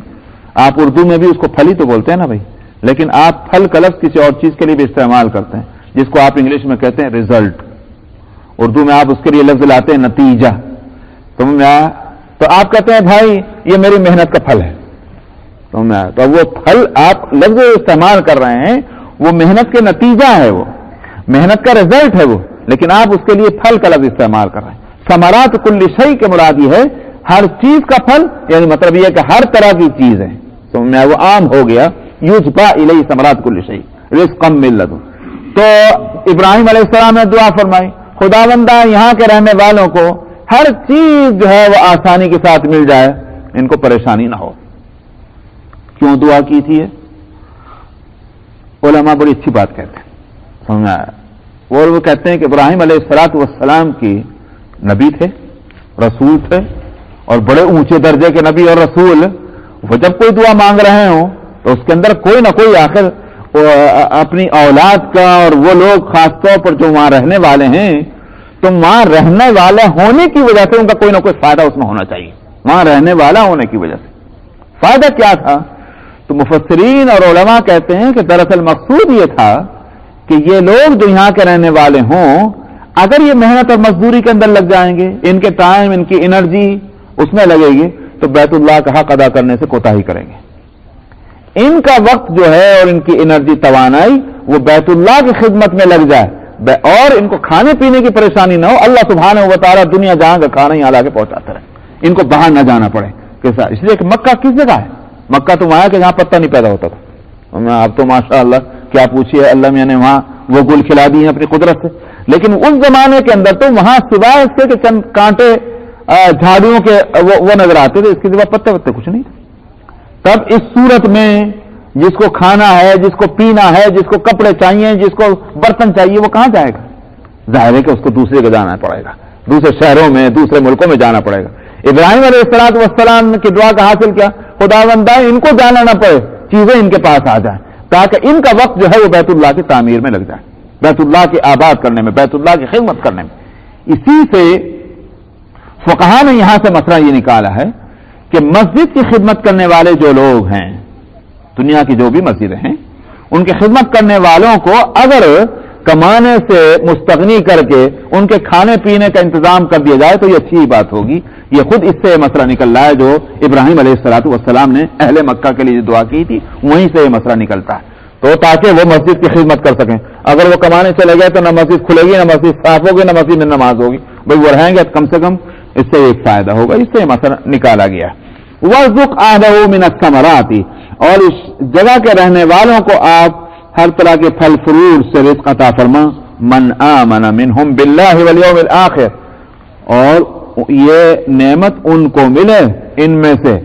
آپ اردو میں بھی اس کو پھل ہی تو بولتے ہیں نا بھائی، لیکن آپ پھل کا لفظ کسی اور چیز کے لیے بھی استعمال کرتے ہیں، جس کو آپ انگلش میں کہتے ہیں ریزلٹ، اردو میں آپ اس کے لیے لفظ لاتے ہیں نتیجہ. تو آپ کہتے ہیں بھائی یہ میری محنت کا پھل ہے. تو وہ پھل آپ لفظ استعمال کر رہے ہیں وہ محنت کے نتیجہ ہے, وہ محنت کا رزلٹ ہے وہ, لیکن آپ اس کے لیے پھل کا لفظ استعمال کر رہے ہیں. ثمرات کل شیء کے مراد یہ ہے ہر چیز کا پھل, یعنی مطلب یہ کہ ہر طرح کی چیز ہے. تو وہ عام ہو گیا یجبا الیہ ثمرات کل شیء رزقا من لدن. تو ابراہیم علیہ السلام نے دعا فرمائی, خداوندہ یہاں کے رہنے والوں کو ہر چیز جو ہے وہ آسانی کے ساتھ مل جائے, ان کو پریشانی نہ ہو. کیوں دعا کی تھی؟ علماء بڑی اچھی بات کہتے ہیں, سمجھا؟ اور وہ کہتے ہیں کہ ابراہیم علیہ الصلوۃ والسلام کی نبی تھے, رسول تھے, اور بڑے اونچے درجے کے نبی اور رسول. وہ جب کوئی دعا مانگ رہے ہوں تو اس کے اندر کوئی نہ کوئی آخر اپنی اولاد کا, اور وہ لوگ خاص طور پر جو وہاں رہنے والے ہیں, تو وہاں رہنے والے ہونے کی وجہ سے ان کا کوئی نہ کوئی فائدہ اس میں ہونا چاہیے. وہاں رہنے والا ہونے کی وجہ سے فائدہ کیا تھا؟ تو مفسرین اور علماء کہتے ہیں کہ دراصل مقصود یہ تھا کہ یہ لوگ جو یہاں کے رہنے والے ہوں, اگر یہ محنت اور مزدوری کے اندر لگ جائیں گے, ان کے ٹائم, ان کی انرجی اس میں لگے گی, تو بیت اللہ کا حق ادا کرنے سے کوتاہی کریں گے. ان کا وقت جو ہے اور ان کی انرجی, توانائی, وہ بیت اللہ کی خدمت میں لگ جائے, اور ان کو کھانے پینے کی پریشانی نہ ہو. اللہ سبحانہ و تعالیٰ دنیا جہاں کا کھانا یہاں لا کے پہنچاتا رہے, ان کو باہر نہ جانا پڑے. کیسا؟ اس لیے کہ مکہ کس جگہ ہے؟ مکہ تو وہاں ہے کہ جہاں پتہ نہیں پیدا ہوتا تھا. اب تو ماشاء اللہ کیا پوچھیے, اللہ میاں نے وہاں وہ گل کھلا دی ہیں اپنی قدرت سے. لیکن اس زمانے کے اندر تو وہاں سوائے اس سے کہ چند کانٹے جھاڑیوں کے وہ نظر آتے تھے, اس کے سوا پتے وتے کچھ نہیں. تب اس صورت میں جس کو کھانا ہے, جس کو پینا ہے, جس کو کپڑے چاہیے, جس کو برتن چاہیے, وہ کہاں جائے گا؟ ظاہر ہے کہ اس کو دوسرے کو جانا پڑے گا, دوسرے شہروں میں, دوسرے ملکوں میں جانا پڑے گا. ابراہیم علیہ الصلوۃ والسلام کی دعا کا حاصل کیا؟ خداوندہ ان کو جانا نہ پڑے, چیزیں ان کے پاس آ جائیں, تاکہ ان کا وقت جو ہے وہ بیت اللہ کی تعمیر میں لگ جائے, بیت اللہ کی آباد کرنے میں, بیت اللہ کی خدمت کرنے میں. اسی سے فقہا نے یہاں سے مسئلہ یہ نکالا ہے کہ مسجد کی خدمت کرنے والے جو لوگ ہیں, دنیا کی جو بھی مسجدیں ہیں, ان کی خدمت کرنے والوں کو اگر کمانے سے مستغنی کر کے ان کے کھانے پینے کا انتظام کر دیا جائے تو یہ اچھی بات ہوگی. یہ خود اس سے مسئلہ نکل رہا ہے جو ابراہیم علیہ الصلوۃ والسلام نے اہل مکہ کے لیے دعا کی تھی, وہیں سے یہ مسئلہ نکلتا ہے. تو تاکہ وہ مسجد کی خدمت کر سکیں. اگر وہ کمانے چلے گئے تو نہ مسجد کھلے گی, نہ مسجد صاف ہوگی, نہ مسجد میں نماز ہوگی. بھائی وہ رہیں گے کم سے کم اس سے ایک فائدہ ہوگا. اس سے یہ مسئلہ نکالا گیا. وَارْزُقْ أَهْلَهُ مِنَ الثَّمَرَاتِ, اور اس جگہ کے رہنے والوں کو آپ ہر طرح کے پھل فروٹ سے رزق عطا فرما. من آمن منہم باللہ والیوم الآخر, اور یہ نعمت ان کو ملے ان میں سے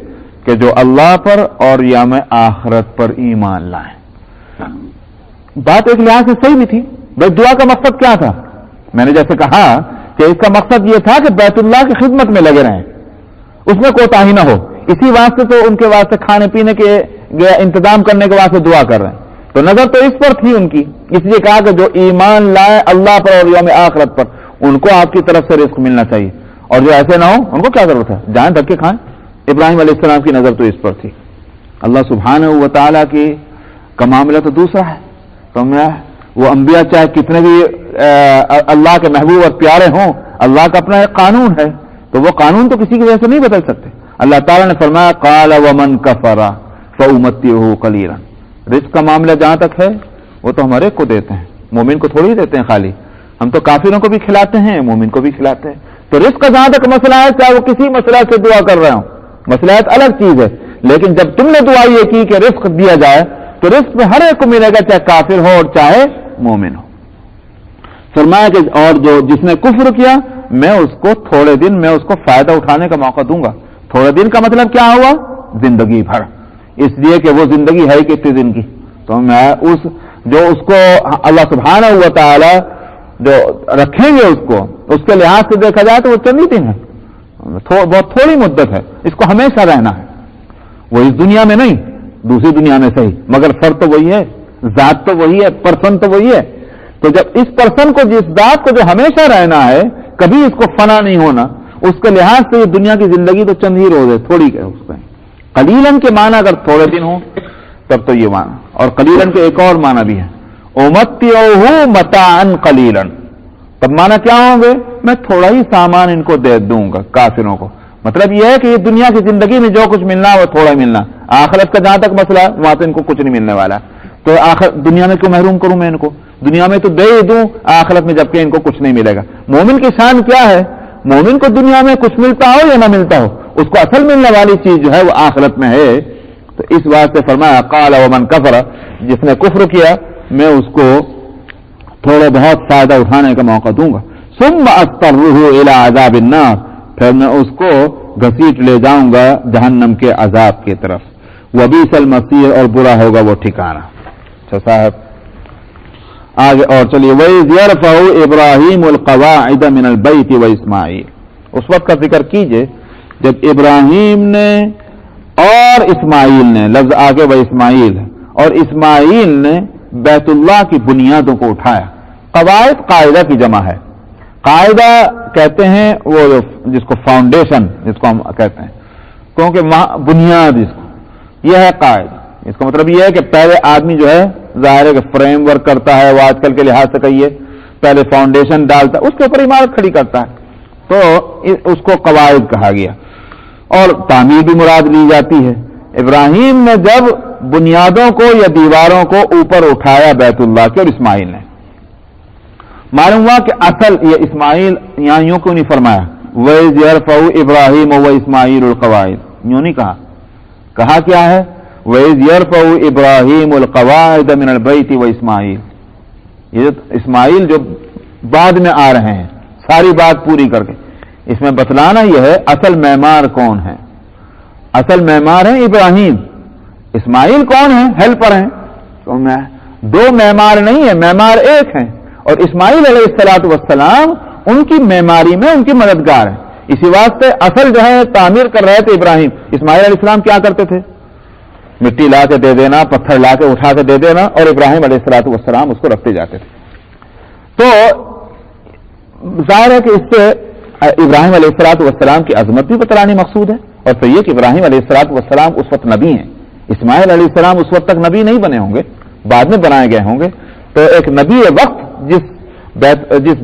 کہ جو اللہ پر اور یوم آخرت پر ایمان لائیں. بات ایک لحاظ سے صحیح بھی تھی. بھائی دعا کا مقصد کیا تھا؟ میں نے جیسے کہا کہ اس کا مقصد یہ تھا کہ بیت اللہ کی خدمت میں لگے رہیں, اس میں کوتاہی نہ ہو. اسی واسطے تو ان کے واسطے کھانے پینے کے انتظام کرنے کے واسطے دعا کر رہے ہیں. تو نظر تو اس پر تھی ان کی, اس لیے کہا کہ جو ایمان لائے اللہ پر اور یوم آخرت پر, ان کو آپ کی طرف سے رزق ملنا چاہیے, اور جو ایسے نہ ہو ان کو کیا ضرورت ہے, جائیں دھکے کھائیں. ابراہیم علیہ السلام کی نظر تو اس پر تھی. اللہ سبحانہ و تعالیٰ کی کا معاملہ تو دوسرا ہے. تو وہ انبیاء چاہے کتنے بھی اللہ کے محبوب اور پیارے ہوں, اللہ کا اپنا ایک قانون ہے, تو وہ قانون تو کسی کی وجہ سے نہیں بدل سکتے. اللہ تعالیٰ نے فرمایا قال ومن کفر فأمتعه قلیلا. رزق کا معاملہ جہاں تک ہے وہ تو ہمارے کو دیتے ہیں, مومن کو تھوڑی دیتے ہیں خالی. ہم تو کافروں کو بھی کھلاتے ہیں, مومن کو بھی کھلاتے ہیں. تو رزق کا جہاں تک مسئلہ ہے, چاہے وہ کسی مسئلہ سے دعا کر رہے ہوں, مسئلہ الگ چیز ہے. لیکن جب تم نے دعا یہ کی کہ رزق دیا جائے, تو رزق میں ہر ایک کو ملے گا, چاہے کافر ہو اور چاہے مومن ہو. فرمایا کہ اور جو جس نے کفر کیا, میں اس کو تھوڑے دن میں اس کو فائدہ اٹھانے کا موقع دوں گا. تھوڑے دن کا مطلب کیا ہوا؟ زندگی بھر, اس لیے کہ وہ زندگی ہے کتنے دن کی. تو میں اس کو اللہ سبحانہ و تعالی جو رکھیں گے اس کے لحاظ سے دیکھا جائے تو وہ چند ہی دن ہے, بہت تھوڑی مدت ہے. اس کو ہمیشہ رہنا ہے, وہ اس دنیا میں نہیں دوسری دنیا میں صحیح, مگر فرد تو وہی ہے, ذات تو وہی ہے, پرسن تو وہی ہے. تو جب اس پرسن کو, جس ذات کو جو ہمیشہ رہنا ہے, کبھی اس کو فنا نہیں ہونا, اس کے لحاظ سے یہ دنیا کی زندگی تو چند ہی روز ہے, تھوڑی ہے. اس کا قلیلاً کے معنی اگر تھوڑے دن ہوں تب تو یہ معنی, اور قلیلاً کے ایک اور معنی بھی ہے, امتعہ متاعا قلیلاً. تب معنی کیا ہوں گے میں تھوڑا ہی سامان ان کو دے دوں گا کافروں کو. مطلب یہ ہے کہ یہ دنیا کی زندگی میں جو کچھ ملنا وہ تھوڑا ہی ملنا, آخرت کا جہاں تک مسئلہ وہاں تو ان کو کچھ نہیں ملنے والا. تو دنیا میں کیوں محروم کروں میں ان کو؟ دنیا میں تو دے ہی دوں, آخرت میں جبکہ ان کو کچھ نہیں ملے گا. مومن کی شان کیا ہے؟ مومن کو دنیا میں کچھ ملتا ہو یا نہ ملتا ہو, اس کو اصل ملنے والی چیز جو ہے وہ آخرت میں ہے. تو اس بات سے فرمایا قال ومن کفر, جس نے کفر کیا میں اس کو تھوڑا بہت فائدہ اٹھانے کا موقع دوں گا. ثم اضطره الى عذاب النار, پھر میں اس کو گھسیٹ لے جاؤں گا جہنم کے عذاب کی طرف. وبئس المصیر, اور برا ہوگا وہ ٹھکانہ. اچھا صاحب آگے اور چلیے. وَإِذْ يَرْفَعُ إِبْرَاهِيمُ الْقَوَاعِدَ مِنَ الْبَيْتِ وَإِسْمَاعِيلُ, اس وقت کا ذکر کیجئے جب ابراہیم نے اور اسماعیل نے, لفظ آگے و اسماعیل, اور اسماعیل نے بیت اللہ کی بنیادوں کو اٹھایا. قواعد قاعدہ کی جمع ہے. قاعدہ کہتے ہیں وہ جس کو فاؤنڈیشن جس کو ہم کہتے ہیں, کیونکہ بنیاد اس کو, یہ ہے قاعدہ. اس کا مطلب یہ ہے کہ پہلے آدمی جو ہے ظاہر ہے کہ فریم ورک کرتا ہے, وہ آج کل کے لحاظ سے کہیے پہلے فاؤنڈیشن ڈالتا ہے, اس کے اوپر عمارت کھڑی کرتا ہے, تو اس کو قواعد کہا گیا. اور تعمیر بھی مراد لی جاتی ہے. ابراہیم نے جب بنیادوں کو یا دیواروں کو اوپر اٹھایا بیت اللہ کے, اور اسماعیل نے, معلوم ہوا کہ اصل یہ اسماعیل یہاں یوں کیوں نہیں فرمایا وَإِذْ يَرْفَعُ إِبْرَاهِيمُ وَإِسْمَاعِيلُ الْقَوَاعِدَ, یوں نہیں کہا. کہا کیا ہے وَإِذْ يَرْفَعُ إِبْرَاهِيمُ الْقَوَاعِدَ مِنَ الْبَيْتِ وَإِسْمَاعِيلُ. یہ اسماعیل جو بعد میں آ رہے ہیں, ساری بات پوری کر کے اس میں بتلانا یہ ہے اصل معمار کون ہے. اصل معمار ہیں ابراہیم, اسماعیل کون ہیں؟ ہیلپر ہیں. تو دو معمار نہیں ہے, معمار ایک ہیں, اور اسماعیل علیہ الصلوۃ والسلام ان کی معماری میں ان کی مددگار ہیں. اسی واسطے اصل جو ہے تعمیر کر رہے تھے ابراہیم. اسماعیل علیہ السلام کیا کرتے تھے؟ مٹی لا کے دے دینا, پتھر لا کے اٹھا کے دے دینا, اور ابراہیم علیہ الصلوۃ والسلام اس کو رکھتے جاتے تھے. تو ظاہر ہے کہ اس سے ابراہیم علیہ الصلوۃ والسلام کی عظمت بھی بتلانی مقصود ہے, اور پھر یہ کہ ابراہیم علیہ الصلوۃ والسلام اس وقت نبی ہیں. اسماعیل علیہ السلام اس وقت تک نبی نہیں بنے ہوں گے, بعد میں بنائے گئے ہوں گے. تو ایک نبی وقت جس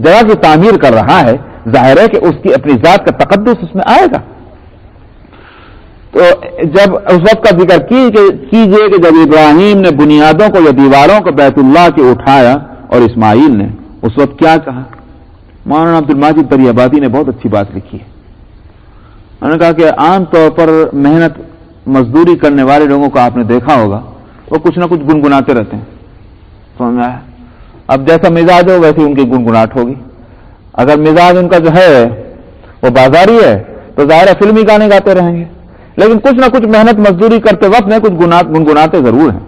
جگہ کی تعمیر کر رہا ہے, ظاہر ہے کہ اس کی اپنی ذات کا تقدس اس میں آئے گا. تو جب اس وقت کا ذکر کیجئے کہ جب ابراہیم نے بنیادوں کو یا دیواروں کو بیت اللہ کے اٹھایا, اور اسماعیل نے, اس وقت کیا کہا؟ مولانا عبد الماجد دریابادی نے بہت اچھی بات لکھی ہے. انہوں نے کہا کہ عام طور پر محنت مزدوری کرنے والے لوگوں کو آپ نے دیکھا ہوگا, وہ کچھ نہ کچھ گنگناتے رہتے ہیں. سمجھا ہے؟ اب جیسا مزاج ہو ویسی ان کی گنگناٹ ہوگی. اگر مزاج ان کا جو ہے وہ بازاری ہے تو ظاہر ہے فلمی گانے گاتے رہیں گے, لیکن کچھ نہ کچھ محنت مزدوری کرتے وقت میں کچھ گنگناتے ضرور ہیں.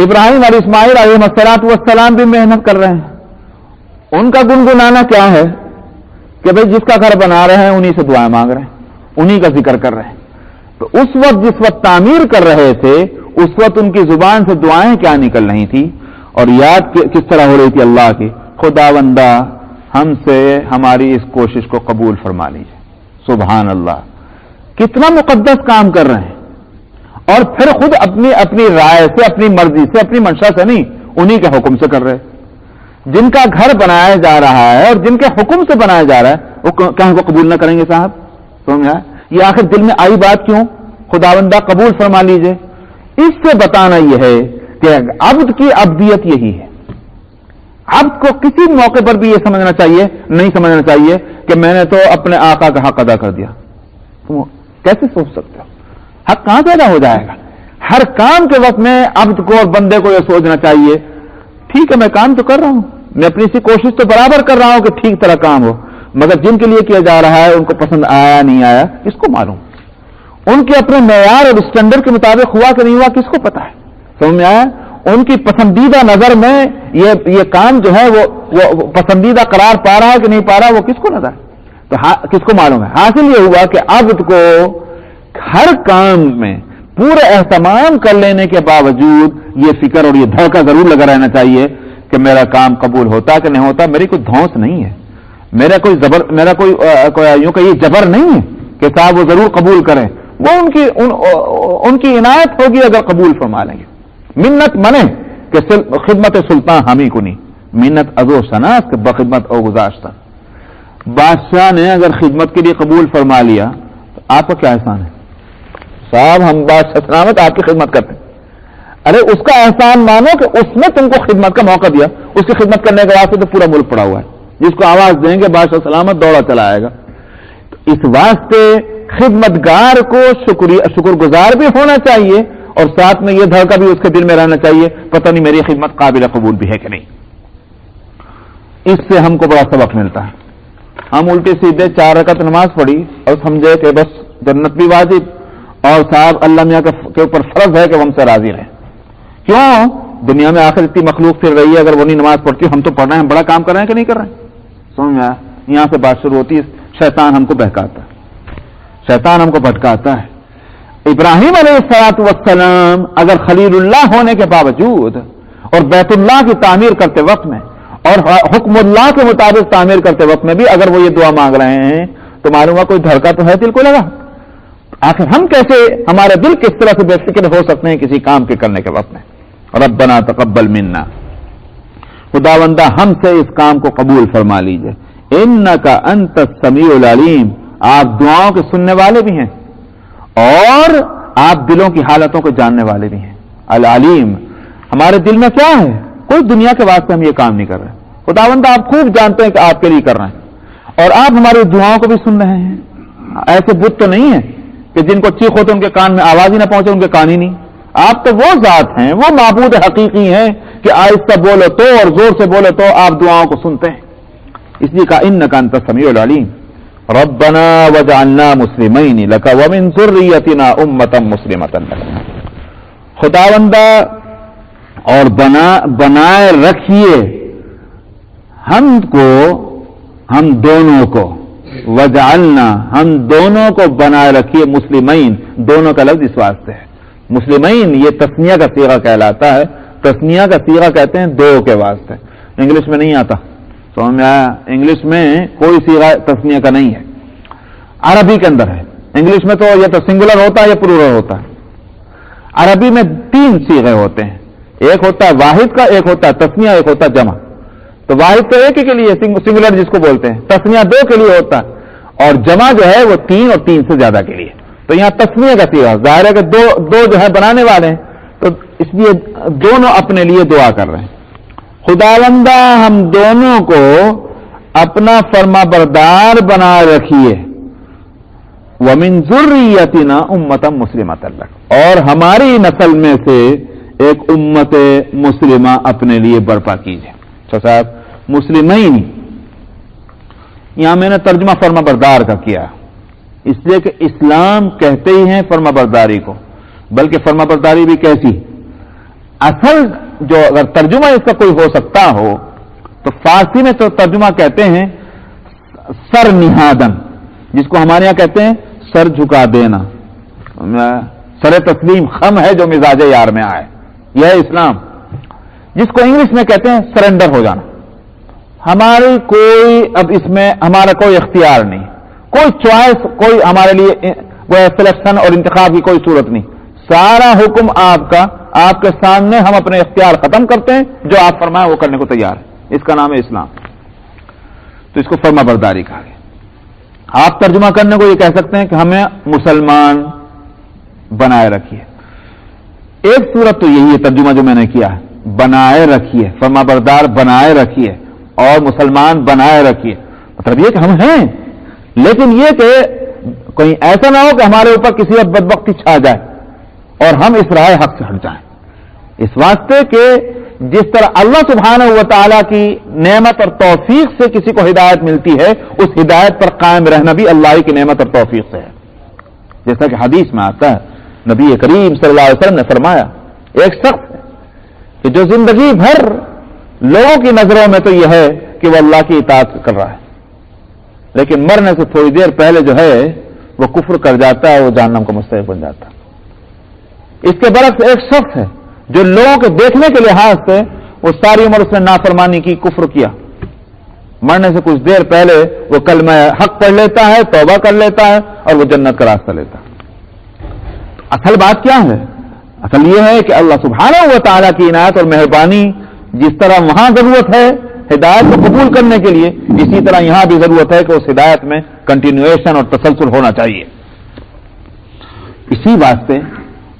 ابراہیم اور اسماعیل علیہ الصلوۃ والسلام بھی محنت کر رہے ہیں. ان کا گنگنانا کیا ہے کہ بھئی جس کا گھر بنا رہے ہیں انہی سے دعائیں مانگ رہے ہیں, انہی کا ذکر کر رہے ہیں. تو اس وقت جس وقت تعمیر کر رہے تھے اس وقت ان کی زبان سے دعائیں کیا نکل رہی تھی, اور یاد کس طرح ہو رہی تھی اللہ کی, خداوندہ ہم سے ہماری اس کوشش کو قبول فرما لیجیے. سبحان اللہ, کتنا مقدس کام کر رہے ہیں. اور پھر خود اپنی رائے سے, اپنی مرضی سے, اپنی منشا سے نہیں, انہی کے حکم سے کر رہے. جن کا گھر بنایا جا رہا ہے اور جن کے حکم سے بنایا جا رہا ہے وہ کہیں وہ قبول نہ کریں گے صاحب؟ سمجھا؟ یہ آخر دل میں آئی بات کیوں خداوندہ قبول فرما لیجئے؟ اس سے بتانا یہ ہے کہ عبد کی عبدیت یہی ہے. عبد کو کسی موقع پر بھی یہ سمجھنا چاہیے, نہیں سمجھنا چاہیے کہ میں نے تو اپنے آقا کا حق ادا کر دیا. تم کیسے سوچ سکتے ہو؟ حق کہاں پیدا ہو جائے گا؟ ہر کام کے وقت میں عبد کو اور بندے کو یہ سوچنا چاہیے ٹھیک ہے میں کام تو کر رہا ہوں, میں اپنی سی کوشش تو برابر کر رہا ہوں کہ ٹھیک طرح کام ہو, مگر جن کے لیے کیا جا رہا ہے ان کو پسند آیا نہیں آیا کس کو معلوم؟ ان کے اپنے معیار اور اسٹینڈرڈ کے مطابق ہوا کہ نہیں ہوا کس کو پتا ہے؟ سمجھ میں آیا؟ ان کی پسندیدہ نظر میں یہ کام جو ہے وہ پسندیدہ قرار پا رہا ہے کہ نہیں پا رہا, وہ کس کو نظر تو کس کو معلوم ہے؟ حاصل یہ ہوا کہ عبد کو ہر کام میں پورا اہتمام کر لینے کے باوجود یہ فکر اور یہ دھڑکا ضرور لگا رہنا چاہیے کہ میرا کام قبول ہوتا کہ نہیں ہوتا. میری کوئی دھونس نہیں ہے, میرا کوئی یوں کہ یہ جبر نہیں ہے کہ صاحب وہ ضرور قبول کریں. وہ ان کی عنایت ہوگی اگر قبول فرما لیں گے. منت منع کہ خدمت سلطان ہم ہی کو نہیں, منت ازو شناس کہ بخدمت او گزاشتہ. بادشاہ نے اگر خدمت کے لیے قبول فرما لیا تو آپ کا کیا احسان ہے؟ صاحب ہم بادشاہ سلامت آپ کی خدمت کرتے ہیں. ارے اس کا احسان مانو کہ اس نے تم کو خدمت کا موقع دیا. اس کی خدمت کرنے کے واسطے تو پورا ملک پڑا ہوا ہے. جس کو آواز دیں گے بادشاہ سلامت دوڑا چلا آئے گا. تو اس واسطے خدمتگار کو شکر گزار بھی ہونا چاہیے اور ساتھ میں یہ دھڑکا بھی اس کے دل میں رہنا چاہیے پتہ نہیں میری خدمت قابل قبول بھی ہے کہ نہیں. اس سے ہم کو بڑا سبق ملتا ہے. ہم الٹے سیدھے 4 رکعت نماز پڑھی اور سمجھے کہ بس جنت بھی واجب اور صاحب اللہ میاں کے اوپر فرض ہے کہ وہ ہم سے راضی رہیں. کیوں؟ دنیا میں آخر اتنی مخلوق پھر رہی ہے, اگر وہ نہیں نماز پڑھتی ہم تو پڑھ رہے ہیں, ہم بڑا کام کر رہے ہیں کہ نہیں کر رہے ہیں. سمجھ میں آیا؟ یہاں سے بات شروع ہوتی ہے. شیطان ہم کو بہکاتا ہے, شیطان ہم کو بھٹکاتا ہے. ابراہیم علیہ الصلوۃ والسلام اگر خلیل اللہ ہونے کے باوجود اور بیت اللہ کی تعمیر کرتے وقت میں اور حکم اللہ کے مطابق تعمیر کرتے وقت میں بھی اگر وہ یہ دعا مانگ رہے ہیں تو معلوم ہوا کوئی دھڑکا تو ہے دل کو لگا. آخر ہم کیسے, ہمارے دل کس طرح سے بے فکر ہو سکتے ہیں کسی کام کے کرنے کے وقت میں. ربنا تقبل منا, خداوندہ ہم سے اس کام کو قبول فرما لیجئے. انک انت السمیع العلیم, آپ دعاؤں کے سننے والے بھی ہیں اور آپ دلوں کی حالتوں کو جاننے والے بھی ہیں. العلیم, ہمارے دل میں کیا ہے, کوئی دنیا کے واسطے ہم یہ کام نہیں کر رہے. خداوندہ آپ خوب جانتے ہیں کہ آپ کے لیے کر رہے ہیں اور آپ ہماری دعاؤں کو بھی سن رہے ہیں. ایسے بت تو نہیں ہیں کہ جن کو چیخ ہوتے ان کے کان میں آواز ہی نہ پہنچے, ان کے کان ہی نہیں. آپ تو وہ ذات ہیں, وہ معبود حقیقی ہیں کہ آہستہ بولے تو اور زور سے بولے تو آپ دعاؤں کو سنتے ہیں. اس لیے کہا انک انت السمیع العلیم. ربنا وجعلنا مسلمین لک ومن ذریتنا امۃ مسلمۃ لک, خداوندہ اور بنائے رکھیے ہم کو, ہم دونوں کو, وجعلنا ہم دونوں کو بنائے رکھیے, مسلمین دونوں کا لفظ اس واسطے ہے. مسلمین یہ تسنیہ کا صیغہ کہلاتا ہے. تسنیہ کا صیغہ کہتے ہیں دو کے واسطے. انگلش میں نہیں آتا, سمجھ میں آیا؟ انگلش میں کوئی صیغہ تسنیہ کا نہیں ہے, عربی کے اندر ہے. انگلش میں تو یہ تو سنگولر ہوتا ہے یا پلورل ہوتا ہے. عربی میں 3 صیغے ہوتے ہیں, ایک ہوتا ہے واحد کا, ایک ہوتا ہے تسنیہ, ایک ہوتا ہے جمع. تو واحد تو ایک ہی کے لیے سنگولر جس کو بولتے ہیں, تسنیہ 2 کے لیے ہوتا ہے اور جمع جو ہے وہ 3 اور 3 سے زیادہ کے لیے. تو یہاں تسنیہ کا صیغہ, ظاہر ہے کہ دو جو ہے بنانے والے ہیں تو اس لیے دونوں اپنے لیے دعا کر رہے ہیں. خداوندہ ہم دونوں کو اپنا فرما بردار بنا رکھیے, ومن ذریتنا امۃ مسلمۃ لک, اور ہماری نسل میں سے ایک امت مسلمہ اپنے لیے برپا کیجیے. اچھا صاحب, مسلمین یہاں میں نے ترجمہ فرما بردار کا کیا اس لیے کہ اسلام کہتے ہی ہیں فرما برداری کو, بلکہ فرما برداری بھی کیسی, اصل جو اگر ترجمہ اس کا کوئی ہو سکتا ہو تو فارسی میں تو ترجمہ کہتے ہیں سر نہادن, جس کو ہمارے یہاں کہتے ہیں سر جھکا دینا. سر تسلیم خم ہے جو مزاج یار میں آئے, یہ ہے اسلام. جس کو انگلش میں کہتے ہیں سرنڈر ہو جانا. ہماری کوئی اب اس میں ہمارا کوئی اختیار نہیں, کوئی چوائس, کوئی ہمارے لیے وہ سلیکشن اور انتخاب کی کوئی صورت نہیں. سارا حکم آپ کا, آپ کے سامنے, ہم اپنے اختیار ختم کرتے ہیں, جو آپ فرمائیں وہ کرنے کو تیار ہے. اس کا نام ہے اسلام. تو اس کو فرما برداری کہا گیا. آپ ترجمہ کرنے کو یہ کہہ سکتے ہیں کہ ہمیں مسلمان بنائے رکھیے. ایک صورت تو یہی ہے ترجمہ جو میں نے کیا ہے, بنائے رکھیے, فرما بردار بنائے رکھیے اور مسلمان بنائے رکھیے. مطلب یہ کہ ہم ہیں, لیکن یہ کہ کہیں ایسا نہ ہو کہ ہمارے اوپر کسی وقت بدبختی چھا جائے اور ہم اس راہ حق سے ہٹ جائیں. اس واسطے کہ جس طرح اللہ سبحانہ و تعالیٰ کی نعمت اور توفیق سے کسی کو ہدایت ملتی ہے, اس ہدایت پر قائم رہنا بھی اللہ کی نعمت اور توفیق سے ہے. جیسا کہ حدیث میں آتا ہے, نبی کریم صلی اللہ علیہ وسلم نے فرمایا, ایک شخص کہ جو زندگی بھر لوگوں کی نظروں میں تو یہ ہے کہ وہ اللہ کی اطاعت کر رہا ہے, لیکن مرنے سے تھوڑی دیر پہلے جو ہے وہ کفر کر جاتا ہے, وہ جہنم کا مستحق بن جاتا ہے. اس کے برعکس ایک شخص ہے جو لوگوں کے دیکھنے کے لحاظ سے وہ ساری عمر اس نے نافرمانی کی, کفر کیا, مرنے سے کچھ دیر پہلے وہ کلمہ حق پڑھ لیتا ہے, توبہ کر لیتا ہے اور وہ جنت کا راستہ لیتا ہے. اصل بات کیا ہے؟ اصل یہ ہے کہ اللہ سبحانہ و تعالیٰ کی عنایت اور مہربانی جس طرح وہاں ضرورت ہے ہدایت کو قبول کرنے کے لیے، اسی طرح یہاں بھی ضرورت ہے کہ اس ہدایت میں کنٹینویشن اور تسلسل ہونا چاہیے. اسی واسطے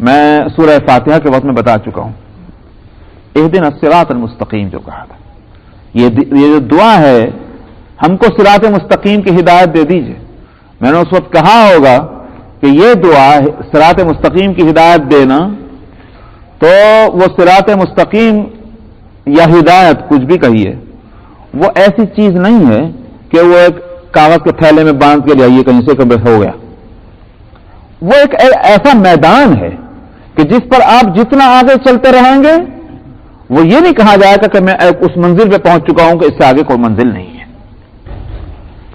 میں سورہ فاتحہ کے وقت میں بتا چکا ہوں، اہدنا الصراط المستقیم جو کہا تھا، یہ جو دعا ہے، ہم کو صراط مستقیم کی ہدایت دے دیجئے. میں نے اس وقت کہا ہوگا کہ یہ دعا صراط مستقیم کی ہدایت دینا، تو وہ صراط مستقیم یا ہدایت کچھ بھی کہیے، وہ ایسی چیز نہیں ہے کہ وہ ایک کاغذ کے تھیلے میں باندھ کے لے آئیے کہیں سے کبھی ہو گیا. وہ ایک ایسا میدان ہے کہ جس پر آپ جتنا آگے چلتے رہیں گے، وہ یہ نہیں کہا جائے گا کہ میں اس منزل پہ پہنچ چکا ہوں کہ اس سے آگے کوئی منزل نہیں ہے.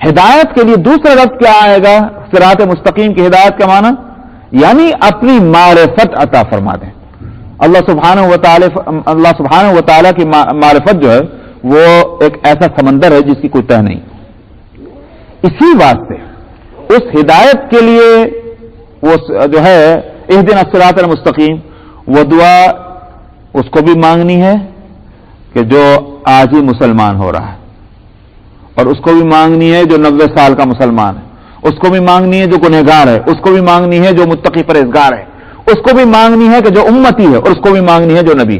ہدایت کے لیے دوسرا لفظ کیا آئے گا؟ صراط مستقیم کی ہدایت کا معنی یعنی اپنی معرفت عطا فرما دیں. اللہ سبحانہ و تعالی کی معرفت جو ہے وہ ایک ایسا سمندر ہے جس کی کوئی تہ نہیں. اسی واسطے اس ہدایت کے لیے وہ جو ہے اہدنا الصراط المستقیم، وہ دعا اس کو بھی مانگنی ہے کہ جو آج ہی مسلمان ہو رہا ہے، اور اس کو بھی مانگنی ہے جو 90 سال کا مسلمان ہے، اس کو بھی مانگنی ہے جو گنہگار ہے، اس کو بھی مانگنی ہے جو متقی پرہیزگار ہے، اس کو بھی مانگنی ہے کہ جو امتی ہے، اور اس کو بھی مانگنی ہے جو نبی.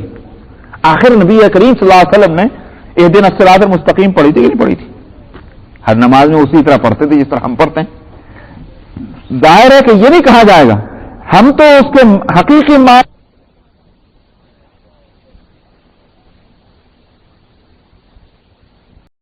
آخر نبی کریم صلی اللہ علیہ وسلم نے اہدنا الصراط المستقیم پڑھی تھی کہ نہیں پڑھی تھی؟ ہر نماز میں اسی طرح پڑھتے تھے جس طرح ہم پڑھتے ہیں. ظاہر ہے کہ یہ نہیں کہا جائے گا ہم تو اس کے حقیقی